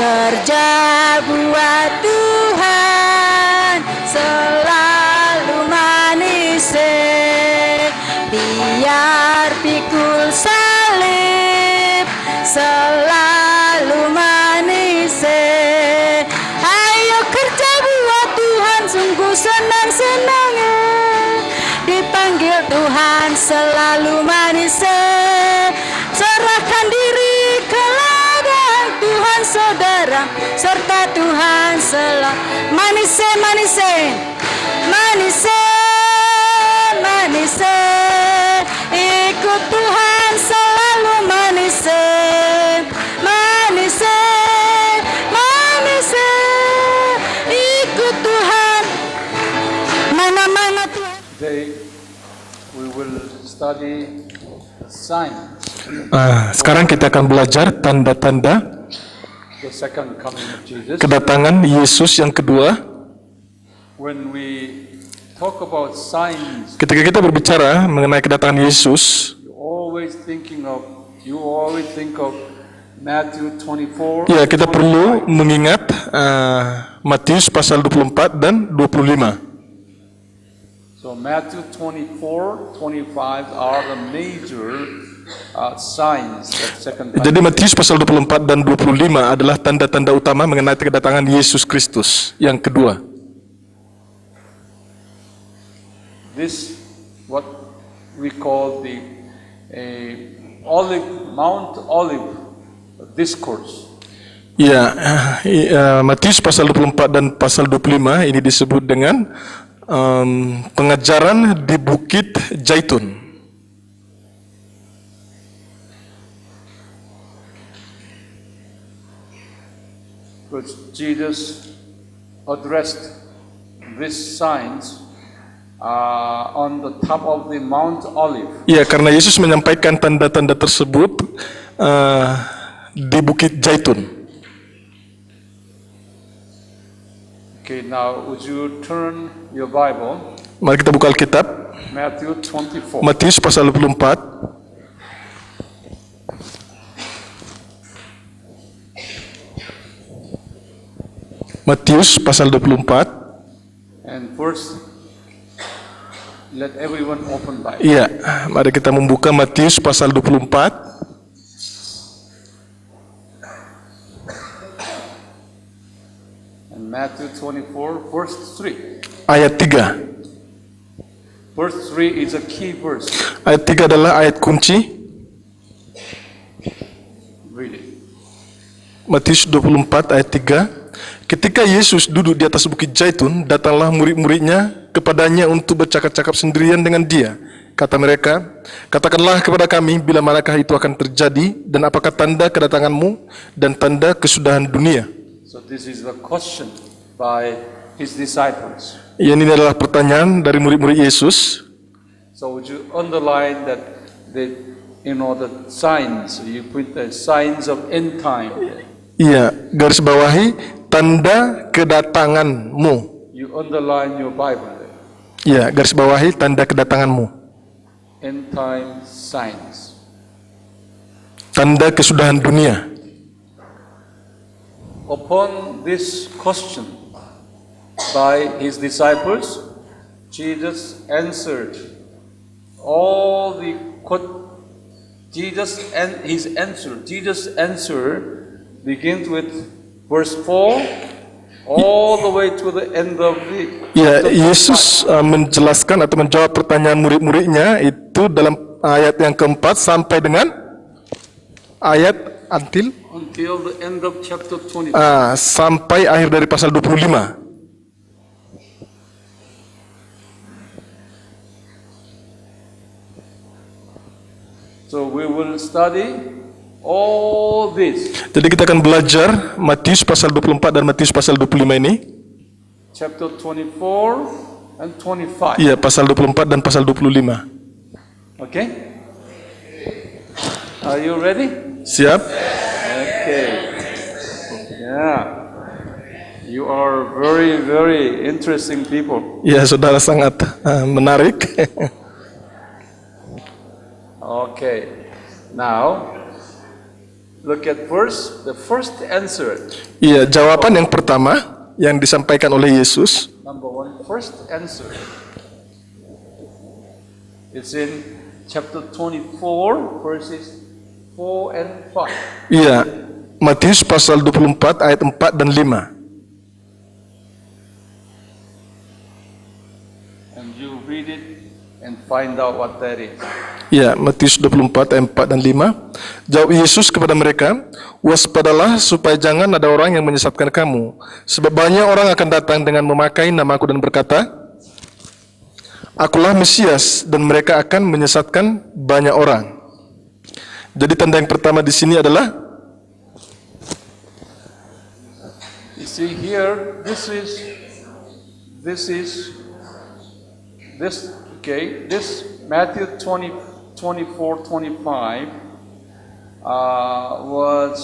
kerja buat Tuhan selalu manis, biar pikul salib selalu manis. Ayo kerja buat Tuhan, sungguh senang-senang, dipanggil Tuhan selalu manis. Serahkan diri ke ladang Tuhan saudara, serta Tuhan selalu manis, manis, manis, manis. Ikut Tuhan selalu manis, manis, manis. Ikut Tuhan mana-mana Tuhan. Today we will study signs, Sekarang kita akan belajar tanda-tanda the second coming of Jesus. kedatangan Yesus yang kedua. When we talk about signs, Ketika kita berbicara mengenai kedatangan Yesus, you always think of Matthew 24. ya kita perlu mengingat Matius pasal 24 dan 25. So Matthew 24, 25 are the major signs of second coming. Jadi Matius pasal 24 dan 25 adalah tanda-tanda utama mengenai kedatangan Yesus Kristus yang kedua. This what we call the Mount Olive discourse. Ya, Matius pasal 24 dan pasal 25 ini disebut dengan pengajaran di Bukit Zaitun. Because Jesus addressed these signs on the top of the Mount Olive. Ya, karena Yesus menyampaikan tanda-tanda tersebut di Bukit Zaitun. Okay, now would you turn your Bible, Mari kita buka Alkitab, Matthew 24. Matius pasal 24. Matius pasal 24. And first, let everyone open Bible. Iya, mari kita membuka Matius pasal 24. And Matthew 24, verse 3. Ayat 3. Verse 3 is a key verse. Ayat 3 adalah ayat kunci. Read it. Matius 24 ayat 3. Ketika Yesus duduk di atas Bukit Zaitun, datanglah murid-muridnya kepadanya untuk bercakap-cakap sendirian dengan dia. Kata mereka, katakanlah kepada kami bila manakah itu akan terjadi dan apakah tanda kedatanganmu dan tanda kesudahan dunia. So this is the question by his disciples. Ya, ini adalah pertanyaan dari murid-murid Yesus. So would you underline that the signs, you put the signs of end time. Iya, garis bawahi tanda kedatanganmu. You underline your Bible there. Iya, garis bawahi tanda kedatanganmu. End time signs. Tanda kesudahan dunia. Upon this question by his disciples, Jesus answered all the Jesus answer begins with verse 4 all the way to the end of the Ya, Yesus menjelaskan atau menjawab pertanyaan murid-muridnya itu dalam ayat yang keempat sampai dengan ayat until the end of chapter 20. sampai akhir dari pasal 25. So we will study all this. Jadi kita akan belajar Matius pasal 24 dan Matius pasal 25 ini. Chapter 24 and 25. Iya, pasal 24 dan pasal 25. Okay? Are you ready? Siap? Okay. Yeah. You are very, very interesting people. Ya, saudara sangat menarik. Okay. Now, look at the first answer. Iya, jawaban yang pertama yang disampaikan oleh Yesus, Number one, first answer. It's in chapter 24, verses 4 and 5. iya, Matius pasal 24 ayat 4 dan 5. And you read it and find out what that is. Ya, Matius 24 ayat 4 dan 5. Jawab Yesus kepada mereka, waspadalah supaya jangan ada orang yang menyesatkan kamu. Sebab banyak orang akan datang dengan memakai namaku dan berkata, Akulah Mesias, dan mereka akan menyesatkan banyak orang. Jadi tanda yang pertama di sini adalah, You see here, this Matthew 24, 25 was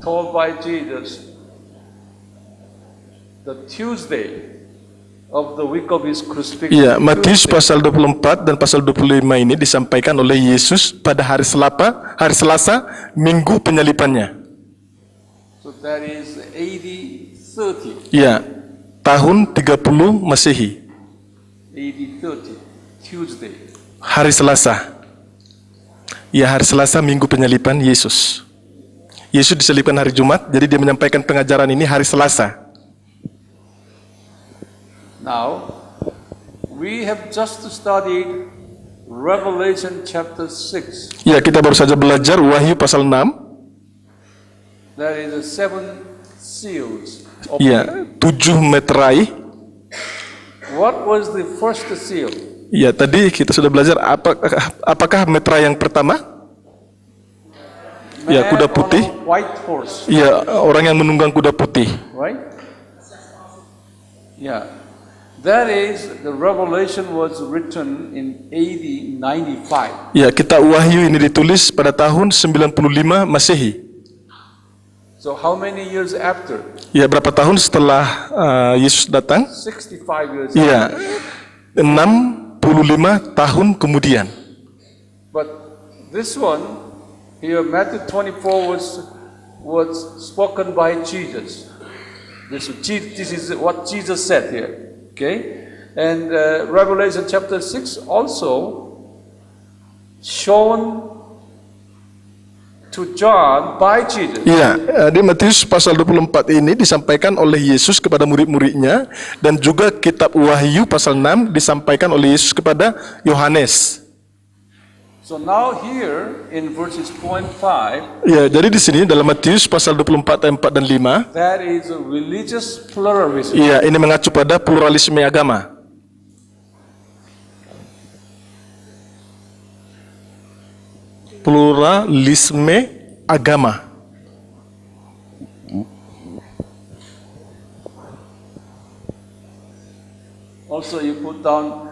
told by Jesus the Tuesday of the week of his crucifixion. ya, Matius Tuesday. pasal 24 dan pasal 25 ini disampaikan oleh Yesus pada hari Selasa, minggu penyalipannya. So that is AD 30. Ya, tahun 30 Masehi, AD 30, Tuesday. hari Selasa. Ya, hari Selasa minggu penyalipan Yesus. Yesus disalibkan hari Jumat, jadi dia menyampaikan pengajaran ini hari Selasa. Now, we have just studied Revelation chapter 6. Ya, kita baru saja belajar Wahyu pasal 6. That is the 7 seals. Of Ya, 7 meterai. What was the first seal? Ya, tadi kita sudah belajar apakah meterai yang pertama? Ya, Man kuda on putih. a white horse, Ya, orang yang menunggang kuda putih. right? Yeah. That is, the Revelation was written in AD 95. Ya, kitab Wahyu ini ditulis pada tahun 95 Masehi. So how many years after? Ya, berapa tahun setelah Yesus datang? 65 years Ya, after. 65 tahun kemudian. But this one, here Matthew 24 was spoken by Jesus. This is what Jesus said here. Okay? And Revelation chapter 6 also shown to John by Jesus. Ya, di Matius pasal 24 ini disampaikan oleh Yesus kepada murid-muridnya, dan juga kitab Wahyu pasal 6 disampaikan oleh Yesus kepada Yohanes. So now here in verses 4 and 5, Ya, jadi di sini dalam Matius pasal 24 ayat 4 dan 5, that is a religious pluralism. ya, ini mengacu pada pluralisme agama. Pluralisme agama. Also you put down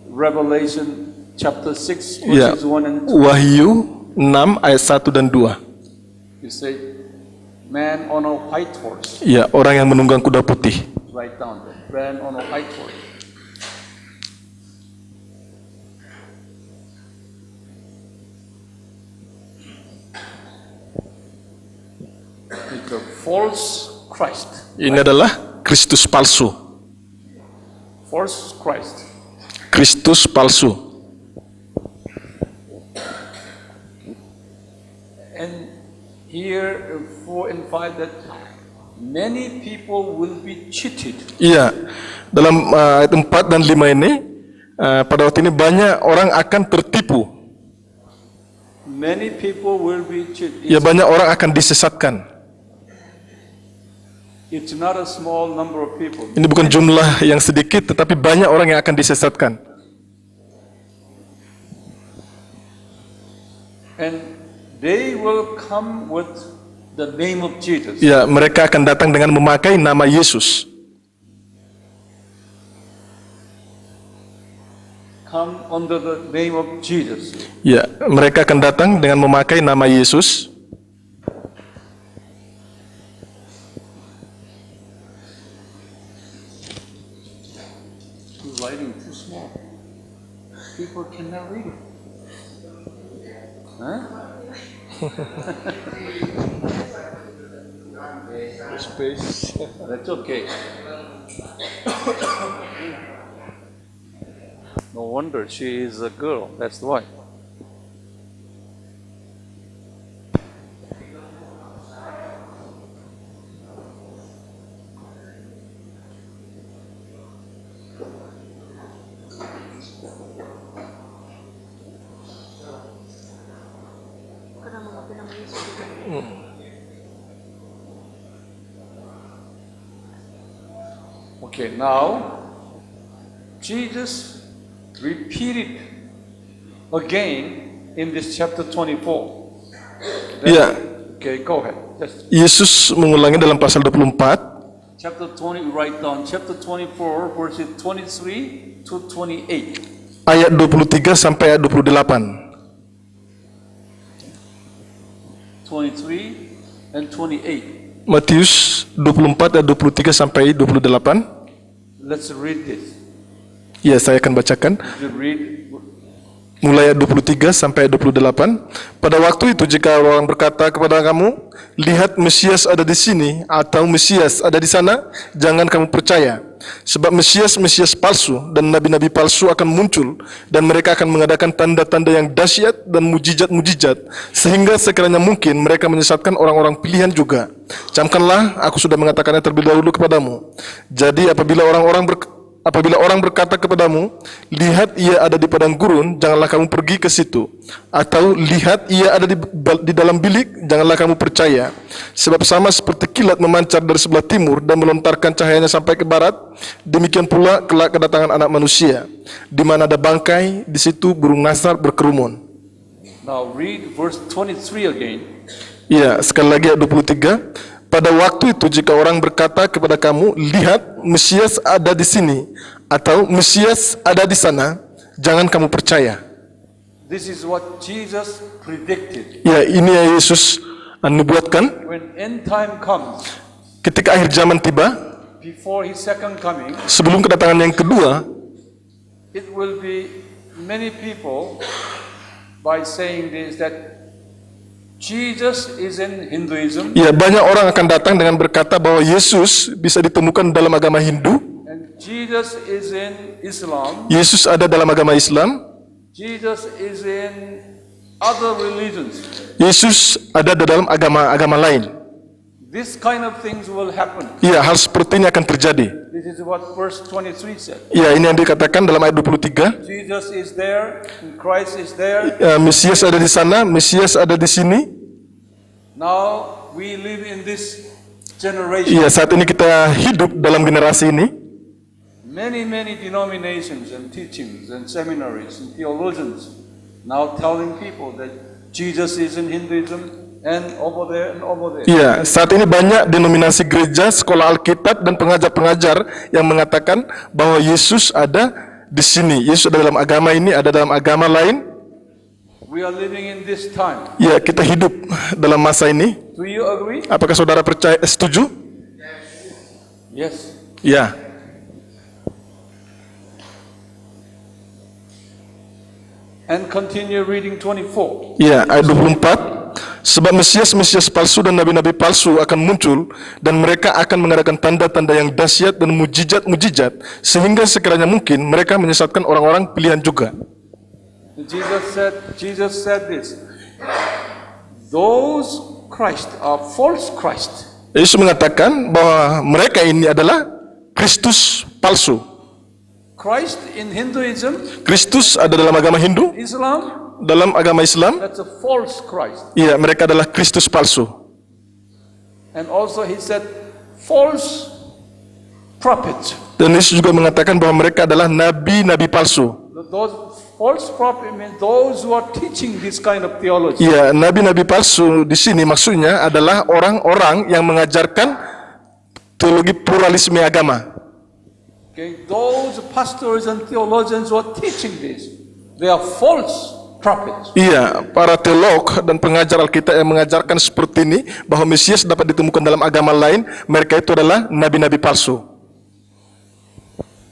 Revelation chapter 6 Ya, verses 1 and 2. Wahyu 6 ayat 1 dan 2. You say, man on a white horse. Ya, orang yang menunggang kuda putih. Write down that. Man on a white horse. It's a false Christ. Ini adalah Kristus palsu. False Christ. Kristus palsu. And here 4 and 5 that many people will be cheated. Iya, dalam ayat 4 dan 5 ini, pada waktu ini banyak orang akan tertipu. Many people will be cheated. Ya, banyak orang akan disesatkan. It's not a small number of people. Ini bukan jumlah yang sedikit, tetapi banyak orang yang akan disesatkan. And they will come with the name of Jesus. Ya, mereka akan datang dengan memakai nama Yesus. Come under the name of Jesus. Ya, mereka akan datang dengan memakai nama Yesus. The writing too small. People cannot read it. Huh? Space. That's okay. No wonder she is a girl. That's why. Okay, now Jesus repeated again in this chapter 24. Ya, Okay, go ahead. Just Yesus mengulangi dalam pasal 24 chapter 20, write down chapter 24, verses 23 to 28. ayat 23 sampai ayat 28. 23 and 28. Matius 24 ayat 23 sampai 28. Let's read this. Ya, saya akan bacakan. You read. Mulai ayat 23 sampai ayat 28. Pada waktu itu jika orang berkata kepada kamu, lihat Mesias ada di sini atau Mesias ada di sana, jangan kamu percaya. Sebab Mesias palsu dan nabi-nabi palsu akan muncul dan mereka akan mengadakan tanda-tanda yang dahsyat dan mujizat-mujizat sehingga sekiranya mungkin mereka menyesatkan orang-orang pilihan juga. Camkanlah, aku sudah mengatakannya terlebih dahulu kepadamu. Jadi apabila orang berkata kepadamu, lihat ia ada di padang gurun, janganlah kamu pergi ke situ. Atau lihat ia ada di dalam bilik, janganlah kamu percaya. Sebab sama seperti kilat memancar dari sebelah timur dan melontarkan cahayanya sampai ke barat, demikian pula kelak kedatangan Anak Manusia. Di mana ada bangkai, di situ burung nasar berkerumun. Now read verse 23 again. Ya, sekali lagi ayat 23. Pada waktu itu jika orang berkata kepada kamu, lihat Mesias ada di sini atau Mesias ada di sana, jangan kamu percaya. This is what Jesus predicted. Ya, ini yang Yesus nubuatkan When end time comes, ketika akhir zaman tiba, before his second coming, sebelum kedatangan yang kedua, it will be many people by saying this that Jesus is in Hinduism ya banyak orang akan datang dengan berkata bahwa Yesus bisa ditemukan dalam agama Hindu, and Jesus is in Islam, Yesus ada dalam agama Islam, Jesus is in other religions. Yesus ada dalam agama-agama lain. This kind of things will happen. Ya, hal seperti ini akan terjadi. This is what verse 23 said. Ya, ini yang dikatakan dalam ayat 23. Jesus is there, and Christ is there. Ya, Mesias ada di sana, Mesias ada di sini. Now we live in this generation. Ya, saat ini kita hidup dalam generasi ini. Many denominations and teachings and seminaries and theologians now telling people that Jesus is in Hinduism and over there and over there. Ya, saat ini banyak denominasi gereja, sekolah Alkitab dan pengajar-pengajar yang mengatakan bahwa Yesus ada di sini. Yesus ada dalam agama ini, ada dalam agama lain. We are living in this time. Ya, kita hidup dalam masa ini. Do you agree? Apakah saudara percaya, setuju? Yes. Ya. And continue reading 24. Ya, ayat 24. Sebab Mesias palsu dan nabi-nabi palsu akan muncul dan mereka akan mengadakan tanda-tanda yang dahsyat dan mujizat-mujizat sehingga sekiranya mungkin mereka menyesatkan orang-orang pilihan juga. Jesus said this. Those Christ are false Christ. Yesus mengatakan bahwa mereka ini adalah Kristus palsu. Christ in Hinduism, Kristus ada dalam agama Hindu, Islam, dalam agama Islam, that's a false Christ. ya mereka adalah Kristus palsu. And also he said false prophets. Dan Yesus juga mengatakan bahwa mereka adalah nabi-nabi palsu. Those false prophets mean those who are teaching this kind of theology. Ya, nabi-nabi palsu di sini maksudnya adalah orang-orang yang mengajarkan teologi pluralisme agama. Okay, those pastors and theologians who are teaching this, they are false prophets. Iya, para teolog dan pengajar Alkitab yang mengajarkan seperti ini bahwa Mesias dapat ditemukan dalam agama lain, mereka itu adalah nabi-nabi palsu.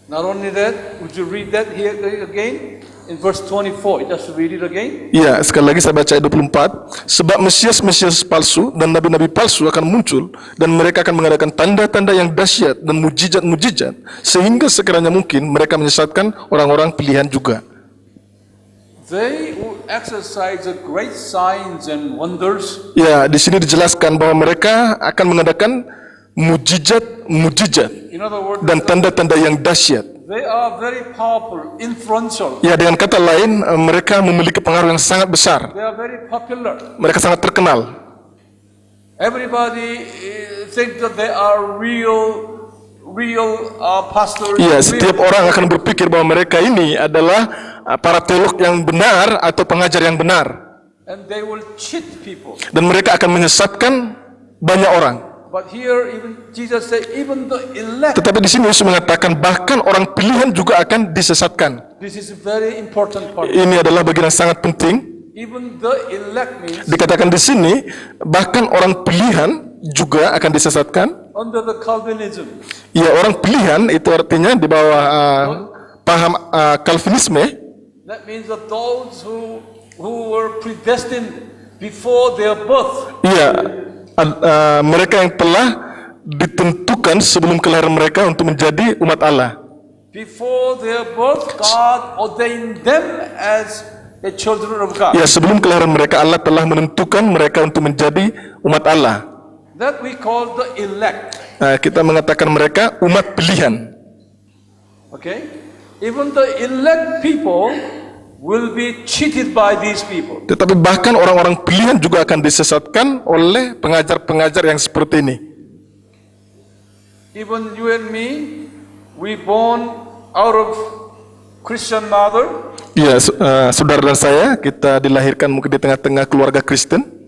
Not only that, would you read that here again? in verse 24. Just read it again. Ya, sekali lagi saya baca ayat 24. Sebab Mesias palsu dan nabi-nabi palsu akan muncul, dan mereka akan mengadakan tanda-tanda yang dahsyat dan mujizat-mujizat, sehingga sekiranya mungkin mereka menyesatkan orang-orang pilihan juga. They will exercise the great signs and wonders. Ya, di sini dijelaskan bahwa mereka akan mengadakan mujizat In other words, dan tanda-tanda yang dahsyat. they are very powerful, influential. Ya, dengan kata lain, mereka memiliki pengaruh yang sangat besar. They are very popular. Mereka sangat terkenal. Everybody think that they are real pastors. Ya, setiap orang akan berpikir bahwa mereka ini adalah para teolog yang benar atau pengajar yang benar. And they will cheat people. Dan mereka akan menyesatkan banyak orang. But here even Jesus said, even the elect. Tetapi di sini Yesus mengatakan bahkan orang pilihan juga akan disesatkan. This is a very important part. Ini adalah bagian yang sangat penting. Even the elect means Dikatakan di sini bahkan orang pilihan juga akan disesatkan. under the Calvinism. Ya, orang pilihan itu artinya di bawah paham Calvinisme. That means that those who were predestined before their birth. Iya, mereka yang telah ditentukan sebelum kelahiran mereka untuk menjadi umat Allah. Before their birth, God ordained them as the children of God. Ya, sebelum kelahiran mereka Allah telah menentukan mereka untuk menjadi umat Allah. That we call the elect. Kita mengatakan mereka umat pilihan. Okay? Even the elect people will be cheated by these people. Tetapi bahkan orang-orang pilihan juga akan disesatkan oleh pengajar-pengajar yang seperti ini. Even you and me, we born out of Christian mother. Ya, saudara dan saya, kita dilahirkan mungkin di tengah-tengah keluarga Kristen.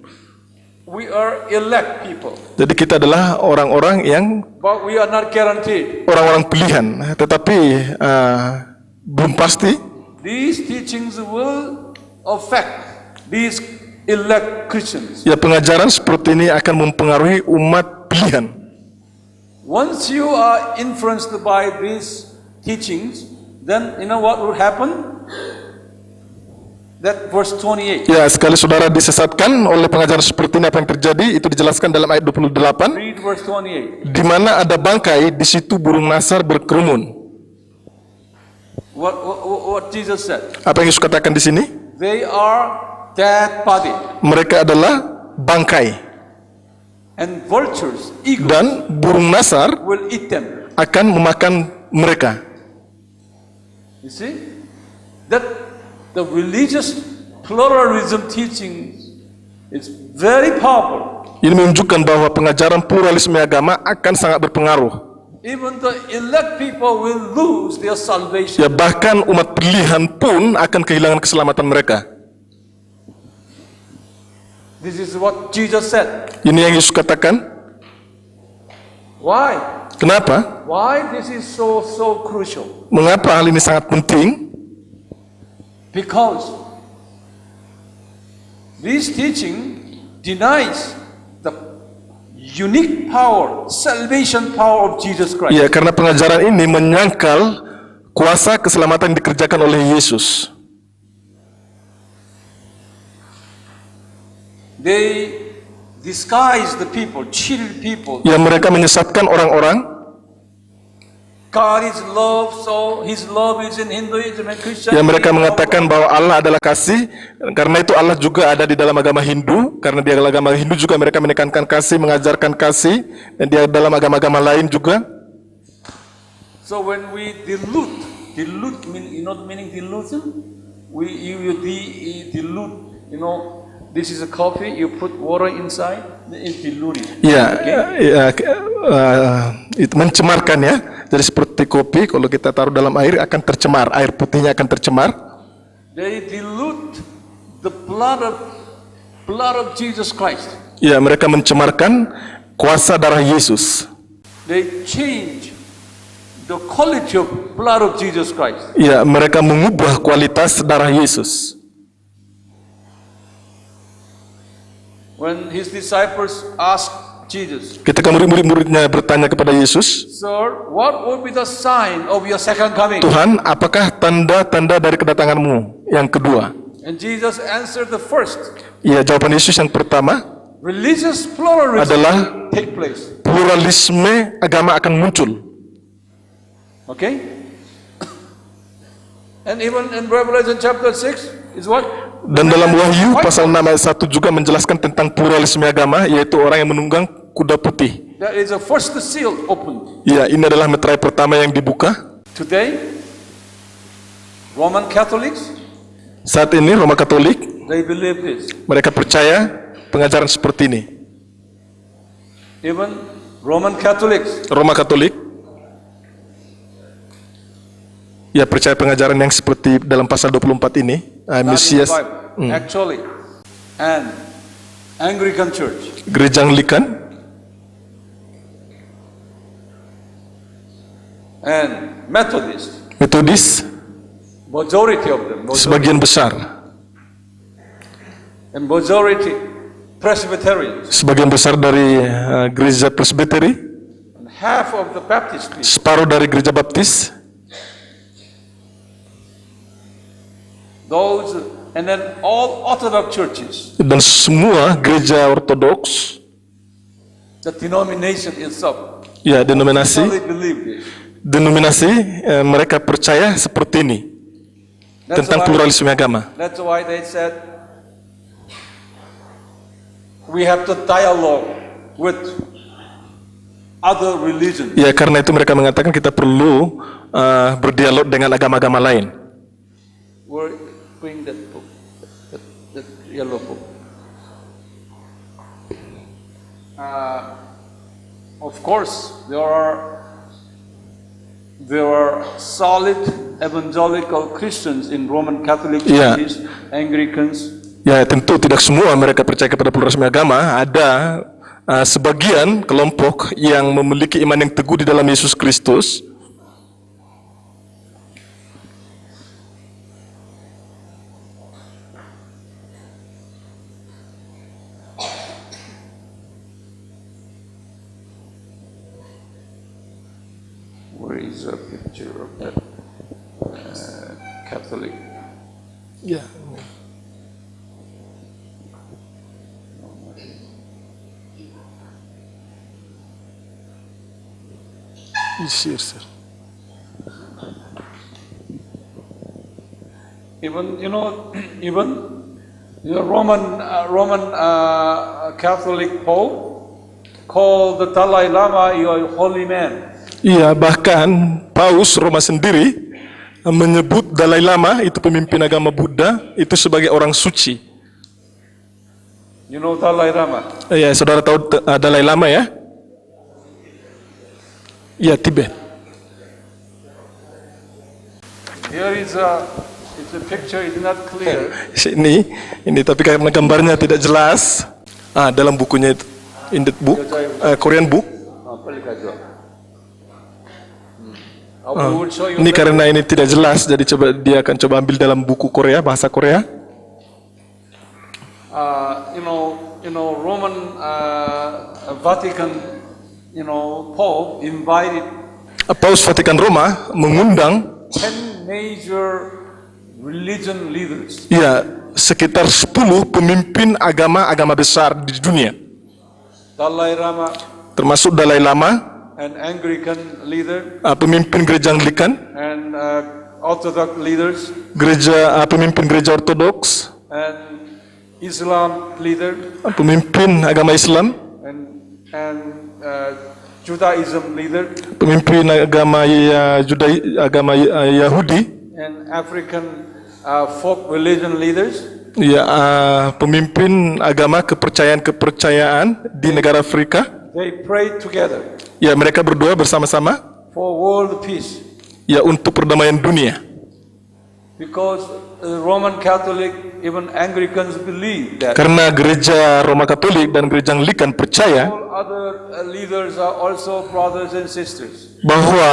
We are elect people, Jadi kita adalah orang-orang yang but we are not guaranteed. orang-orang pilihan, tetapi belum pasti. These teachings will affect these elect Christians. Ya, pengajaran seperti ini akan mempengaruhi umat pilihan. Once you are influenced by these teachings, then you know what will happen? That verse 28. Ya, sekali saudara disesatkan oleh pengajaran seperti ini, apa yang terjadi? Itu dijelaskan dalam ayat 28. Read verse 28. Di mana ada bangkai, di situ burung nasar berkerumun. What Jesus said? Apa yang Yesus katakan di sini? They are dead body, Mereka adalah bangkai, and vultures, eagles, dan burung nasar will eat them. akan memakan mereka. You see? That the religious pluralism teaching is very powerful. Ini menunjukkan bahwa pengajaran pluralisme agama akan sangat berpengaruh. Even the elect people will lose their salvation. Ya, bahkan umat pilihan pun akan kehilangan keselamatan mereka. This is what Jesus said. Ini yang Yesus katakan. Why? Kenapa? Why this is so crucial? Mengapa hal ini sangat penting? Because this teaching denies the unique power, salvation power of Jesus Christ. Ya, karena pengajaran ini menyangkal kuasa keselamatan yang dikerjakan oleh Yesus. They disguise the people, cheated people. Ya, mereka menyesatkan orang-orang. God is love, so His love is in Hinduism and Christianity. Ya, mereka mengatakan bahwa Allah adalah kasih. Karena itu Allah juga ada di dalam agama Hindu. Karena di agama Hindu juga mereka menekankan kasih, mengajarkan kasih. Dan di dalam agama-agama lain juga. So when we dilute mean, you know the meaning delusion? You dilute, you know, this is a coffee, you put water inside, it's diluted. Ya, itu mencemarkan ya. Jadi seperti kopi, kalau kita taruh dalam air akan tercemar, air putihnya akan tercemar. They dilute the blood of Jesus Christ. Ya, mereka mencemarkan kuasa darah Yesus. They change the quality of blood of Jesus Christ. Ya, mereka mengubah kualitas darah Yesus. When His disciples asked Jesus, Ketika murid-muridnya bertanya kepada Yesus, Sir, what will be the sign of your second coming? Tuhan, apakah tanda-tanda dari kedatanganmu yang kedua? And Jesus answered the first. Ya, jawaban Yesus yang pertama, Religious pluralism Adalah- will take place. pluralisme agama akan muncul. Okay? And even in Revelation chapter 6 is what? Dan dalam Wahyu pasal 6 ayat 1 juga menjelaskan tentang pluralisme agama, yaitu orang yang menunggang kuda putih. That is the first seal opened. Ya, ini adalah meterai pertama yang dibuka. Today, Roman Catholics, Saat ini Roma Katolik, they believe this. mereka percaya pengajaran seperti ini. Even Roman Catholics, Roma Katolik, ya percaya pengajaran yang seperti dalam pasal 24 ini, not in the Mesias, Bible, actually, and Anglican Church, Gereja Anglikan, and Methodist, Metodis, majority of them, sebagian besar, and majority Presbyterians, sebagian besar dari Gereja Presbyteri, and half of the Baptist people. separuh dari Gereja Baptis, Those, and then all Orthodox churches, dan semua gereja ortodoks, the denomination itself, ya denominasi, they believe this. Mereka percaya seperti ini tentang pluralisme agama. That's why they said we have to dialogue with other religions. Ya, karena itu mereka mengatakan kita perlu berdialog dengan agama-agama lain. We're bring that book, that yellow book. Of course, there are solid evangelical Christians in Roman Catholic Yeah. churches, Anglicans, Ya, tentu tidak semua mereka percaya kepada pluralisme agama. Ada sebagian kelompok yang memiliki iman yang teguh di dalam Yesus Kristus. Where is a picture of that Catholic? Ya. Even even the Roman Catholic Pope called the Dalai Lama a holy man. Iya, bahkan Paus Roma sendiri menyebut Dalai Lama, itu pemimpin agama Buddha, itu sebagai orang suci. You know Dalai Lama? Ya, saudara tahu Dalai Lama ya? Ya, Tibet. Here is a picture is not clear. Ini tapi karena gambarnya tidak jelas. Dalam bukunya itu, in that book, Korean book. 빨리 가져. I will show you. Ini karena ini tidak jelas, jadi dia akan coba ambil dalam buku Korea, bahasa Korea. Roman Vatican, Pope invited Paus Vatikan Roma mengundang 10 major religion leaders. ya sekitar 10 pemimpin agama besar di dunia, Dalai Lama termasuk Dalai Lama, and Anglican leader pemimpin gereja Anglikan, and Orthodox leaders pemimpin gereja Ortodoks, and Islam leader pemimpin agama Islam, and Judaism leader pemimpin agama Yahudi, and African folk religion leaders. ya pemimpin agama kepercayaan di negara Afrika. They prayed together Ya, mereka berdoa bersama-sama for world peace ya untuk perdamaian dunia. because Roman Catholic, even Anglicans believe that Karena gereja Roma Katolik dan gereja Anglikan percaya all other leaders are also brothers and sisters. bahwa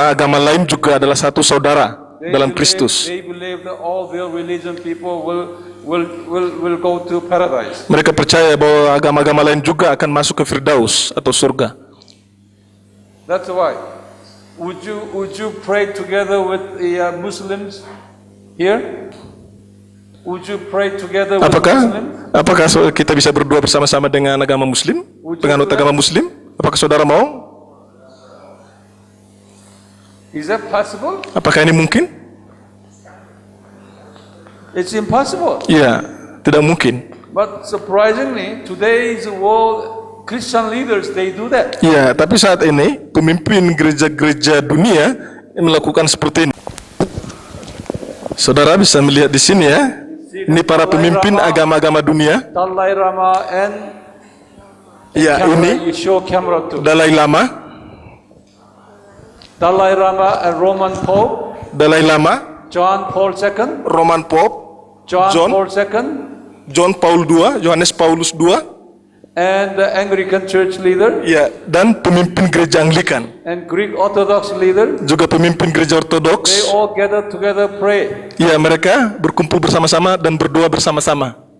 agama lain juga adalah satu saudara dalam Kristus. They believe that all their religion people will will go to paradise. Mereka percaya bahwa agama-agama lain juga akan masuk ke Firdaus atau surga. That's why. Would you pray together with the Muslims here? Would you pray together with Muslims? Apakah kita bisa berdoa bersama-sama dengan agama Muslim, penganut agama Muslim? Apakah saudara mau? Is that possible? Apakah ini mungkin? It's impossible. Ya, tidak mungkin. But surprisingly, today's world Christian leaders they do that. Ya, tapi saat ini pemimpin gereja-gereja dunia melakukan seperti ini. Saudara bisa melihat di sini ya. Ini para pemimpin agama-agama dunia. Dalai Lama and Ya, you ini show camera too. Dalai Lama, Dalai Lama and Roman Pope, Dalai Lama, John Paul II, Roman Pope, John Paul II, John Paul II, Yohanes Paulus II, and the Anglican Church leader, ya, dan pemimpin gereja Anglikan, and Greek Orthodox leader. juga pemimpin gereja They Ortodoks. all gather together pray. Ya, mereka berkumpul bersama-sama dan berdoa bersama-sama.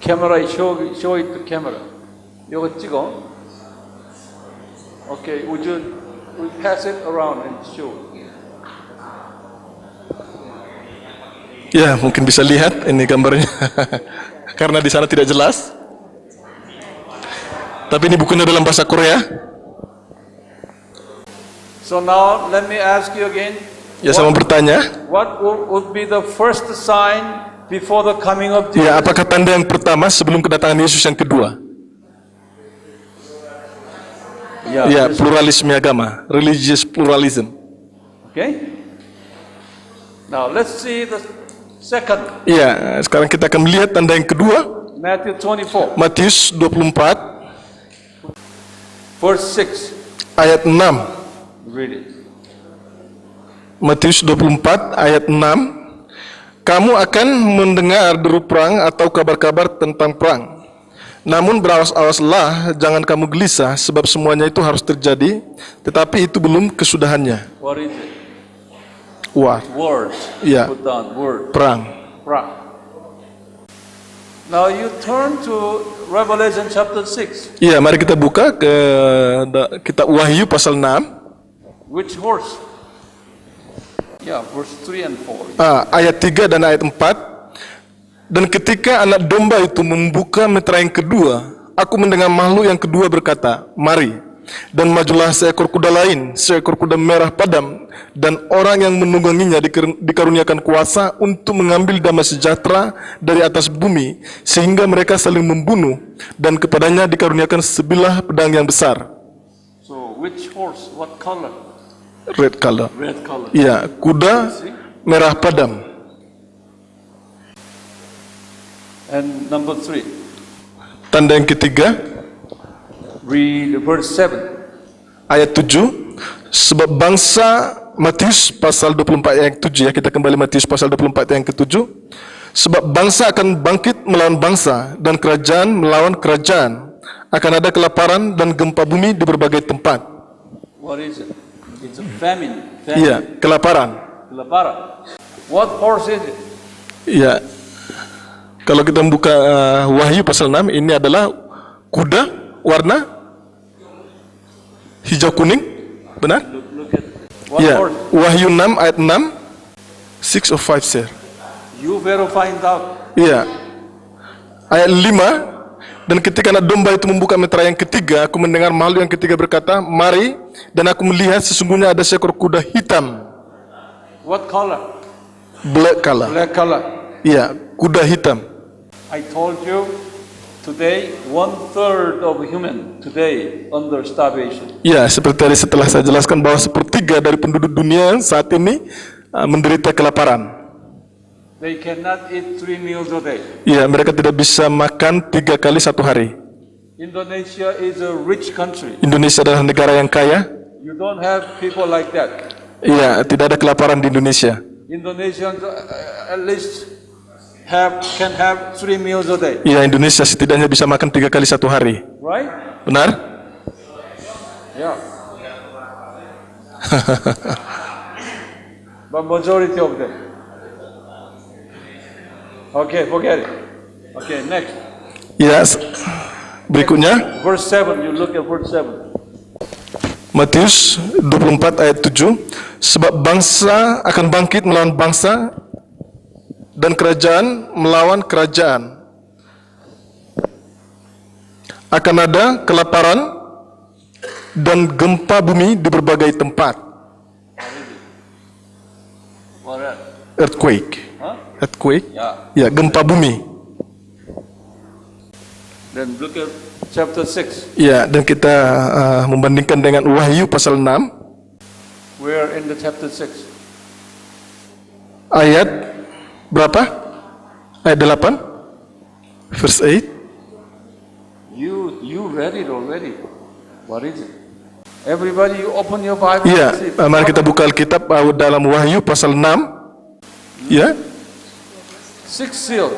Camera, show it to camera. 이거 찍어. Okay, would you pass it around and show? Ya, mungkin bisa lihat ini gambarnya. Karena di sana tidak jelas. Tapi ini bukunya dalam bahasa Korea. So now let me ask you again. Ya, saya mau bertanya. What would be the first sign before the coming of Jesus? Ya, apakah tanda yang pertama sebelum kedatangan Yesus yang kedua? Ya, pluralisme agama, religious pluralism. Okay. Now let's see the second. Ya, sekarang kita akan melihat tanda yang kedua. Matthew 24, Matius 24 verse 6. ayat 6. Read it. Matius 24 ayat 6. Kamu akan mendengar deru perang atau kabar-kabar tentang perang. Namun berawas-awaslah, jangan kamu gelisah, sebab semuanya itu harus terjadi, tetapi itu belum kesudahannya. What is it? Wah, Word. Ya. Put down word. perang. Right. Now you turn to Revelation chapter 6. Iya, mari kita buka ke kitab Wahyu pasal 6. Which horse? Yeah, verse 3 and 4. Ayat 3 dan ayat 4. Dan ketika anak domba itu membuka meterai yang kedua, aku mendengar makhluk yang kedua berkata, mari. Dan majulah seekor kuda lain, seekor kuda merah padam, dan orang yang menungganginya dikaruniakan kuasa untuk mengambil damai sejahtera dari atas bumi, sehingga mereka saling membunuh, dan kepadanya dikaruniakan sebilah pedang yang besar. So which horse? What color? Red color. Red color. Iya, kuda merah padam. And number 3. Tanda yang ketiga, Read verse 7. ayat 7. Sebab bangsa, Matius pasal 24 ayat 7 ya, kita kembali Matius pasal 24 ayat ke-7. Sebab bangsa akan bangkit melawan bangsa dan kerajaan melawan kerajaan. Akan ada kelaparan dan gempa bumi di berbagai tempat. What is it? It's a famine. Iya, kelaparan. Kelaparan. What horse is it? Iya. Kalau kita membuka Wahyu pasal 6, ini adalah kuda warna hijau kuning, benar? Look at it. What Iya, horse? Wahyu 6 ayat 6, 6 of 5 sir. You better find out. Iya. Ayat 5. Dan ketika anak domba itu membuka meterai yang ketiga, aku mendengar makhluk yang ketiga berkata, mari, dan aku melihat sesungguhnya ada seekor kuda hitam. What color? Black color. Black color. Iya, kuda hitam. I told you today 1/3 of human today under starvation. Ya, seperti tadi setelah saya jelaskan bahwa sepertiga dari penduduk dunia saat ini menderita kelaparan. They cannot eat 3 meals a day. Ya, mereka tidak bisa makan 3 kali satu hari. Indonesia is a rich country. Indonesia adalah negara yang kaya. You don't have people like that. Ya, tidak ada kelaparan di Indonesia. Indonesians at least can have 3 meals a day. Ya, Indonesia setidaknya bisa makan 3 kali satu hari. Right? Benar? Yeah. But majority of them. Okay, forget it. Okay, next. Ya, berikutnya Verse 7, you look at verse 7. Matius 24 ayat 7. Sebab bangsa akan bangkit melawan bangsa dan kerajaan melawan kerajaan. Akan ada kelaparan dan gempa bumi di berbagai tempat. What else? Earthquake. Huh? Earthquake. Yeah. Ya, gempa bumi. Then look at chapter 6. Ya, dan kita membandingkan dengan Wahyu pasal 6 We are in the chapter 6. ayat berapa? Ayat 8 verse 8. You read it already. What is it? Everybody, you open your Bible. Ya, and see. mari kita buka Alkitab dalam Wahyu pasal 6. Ya. 6 seal,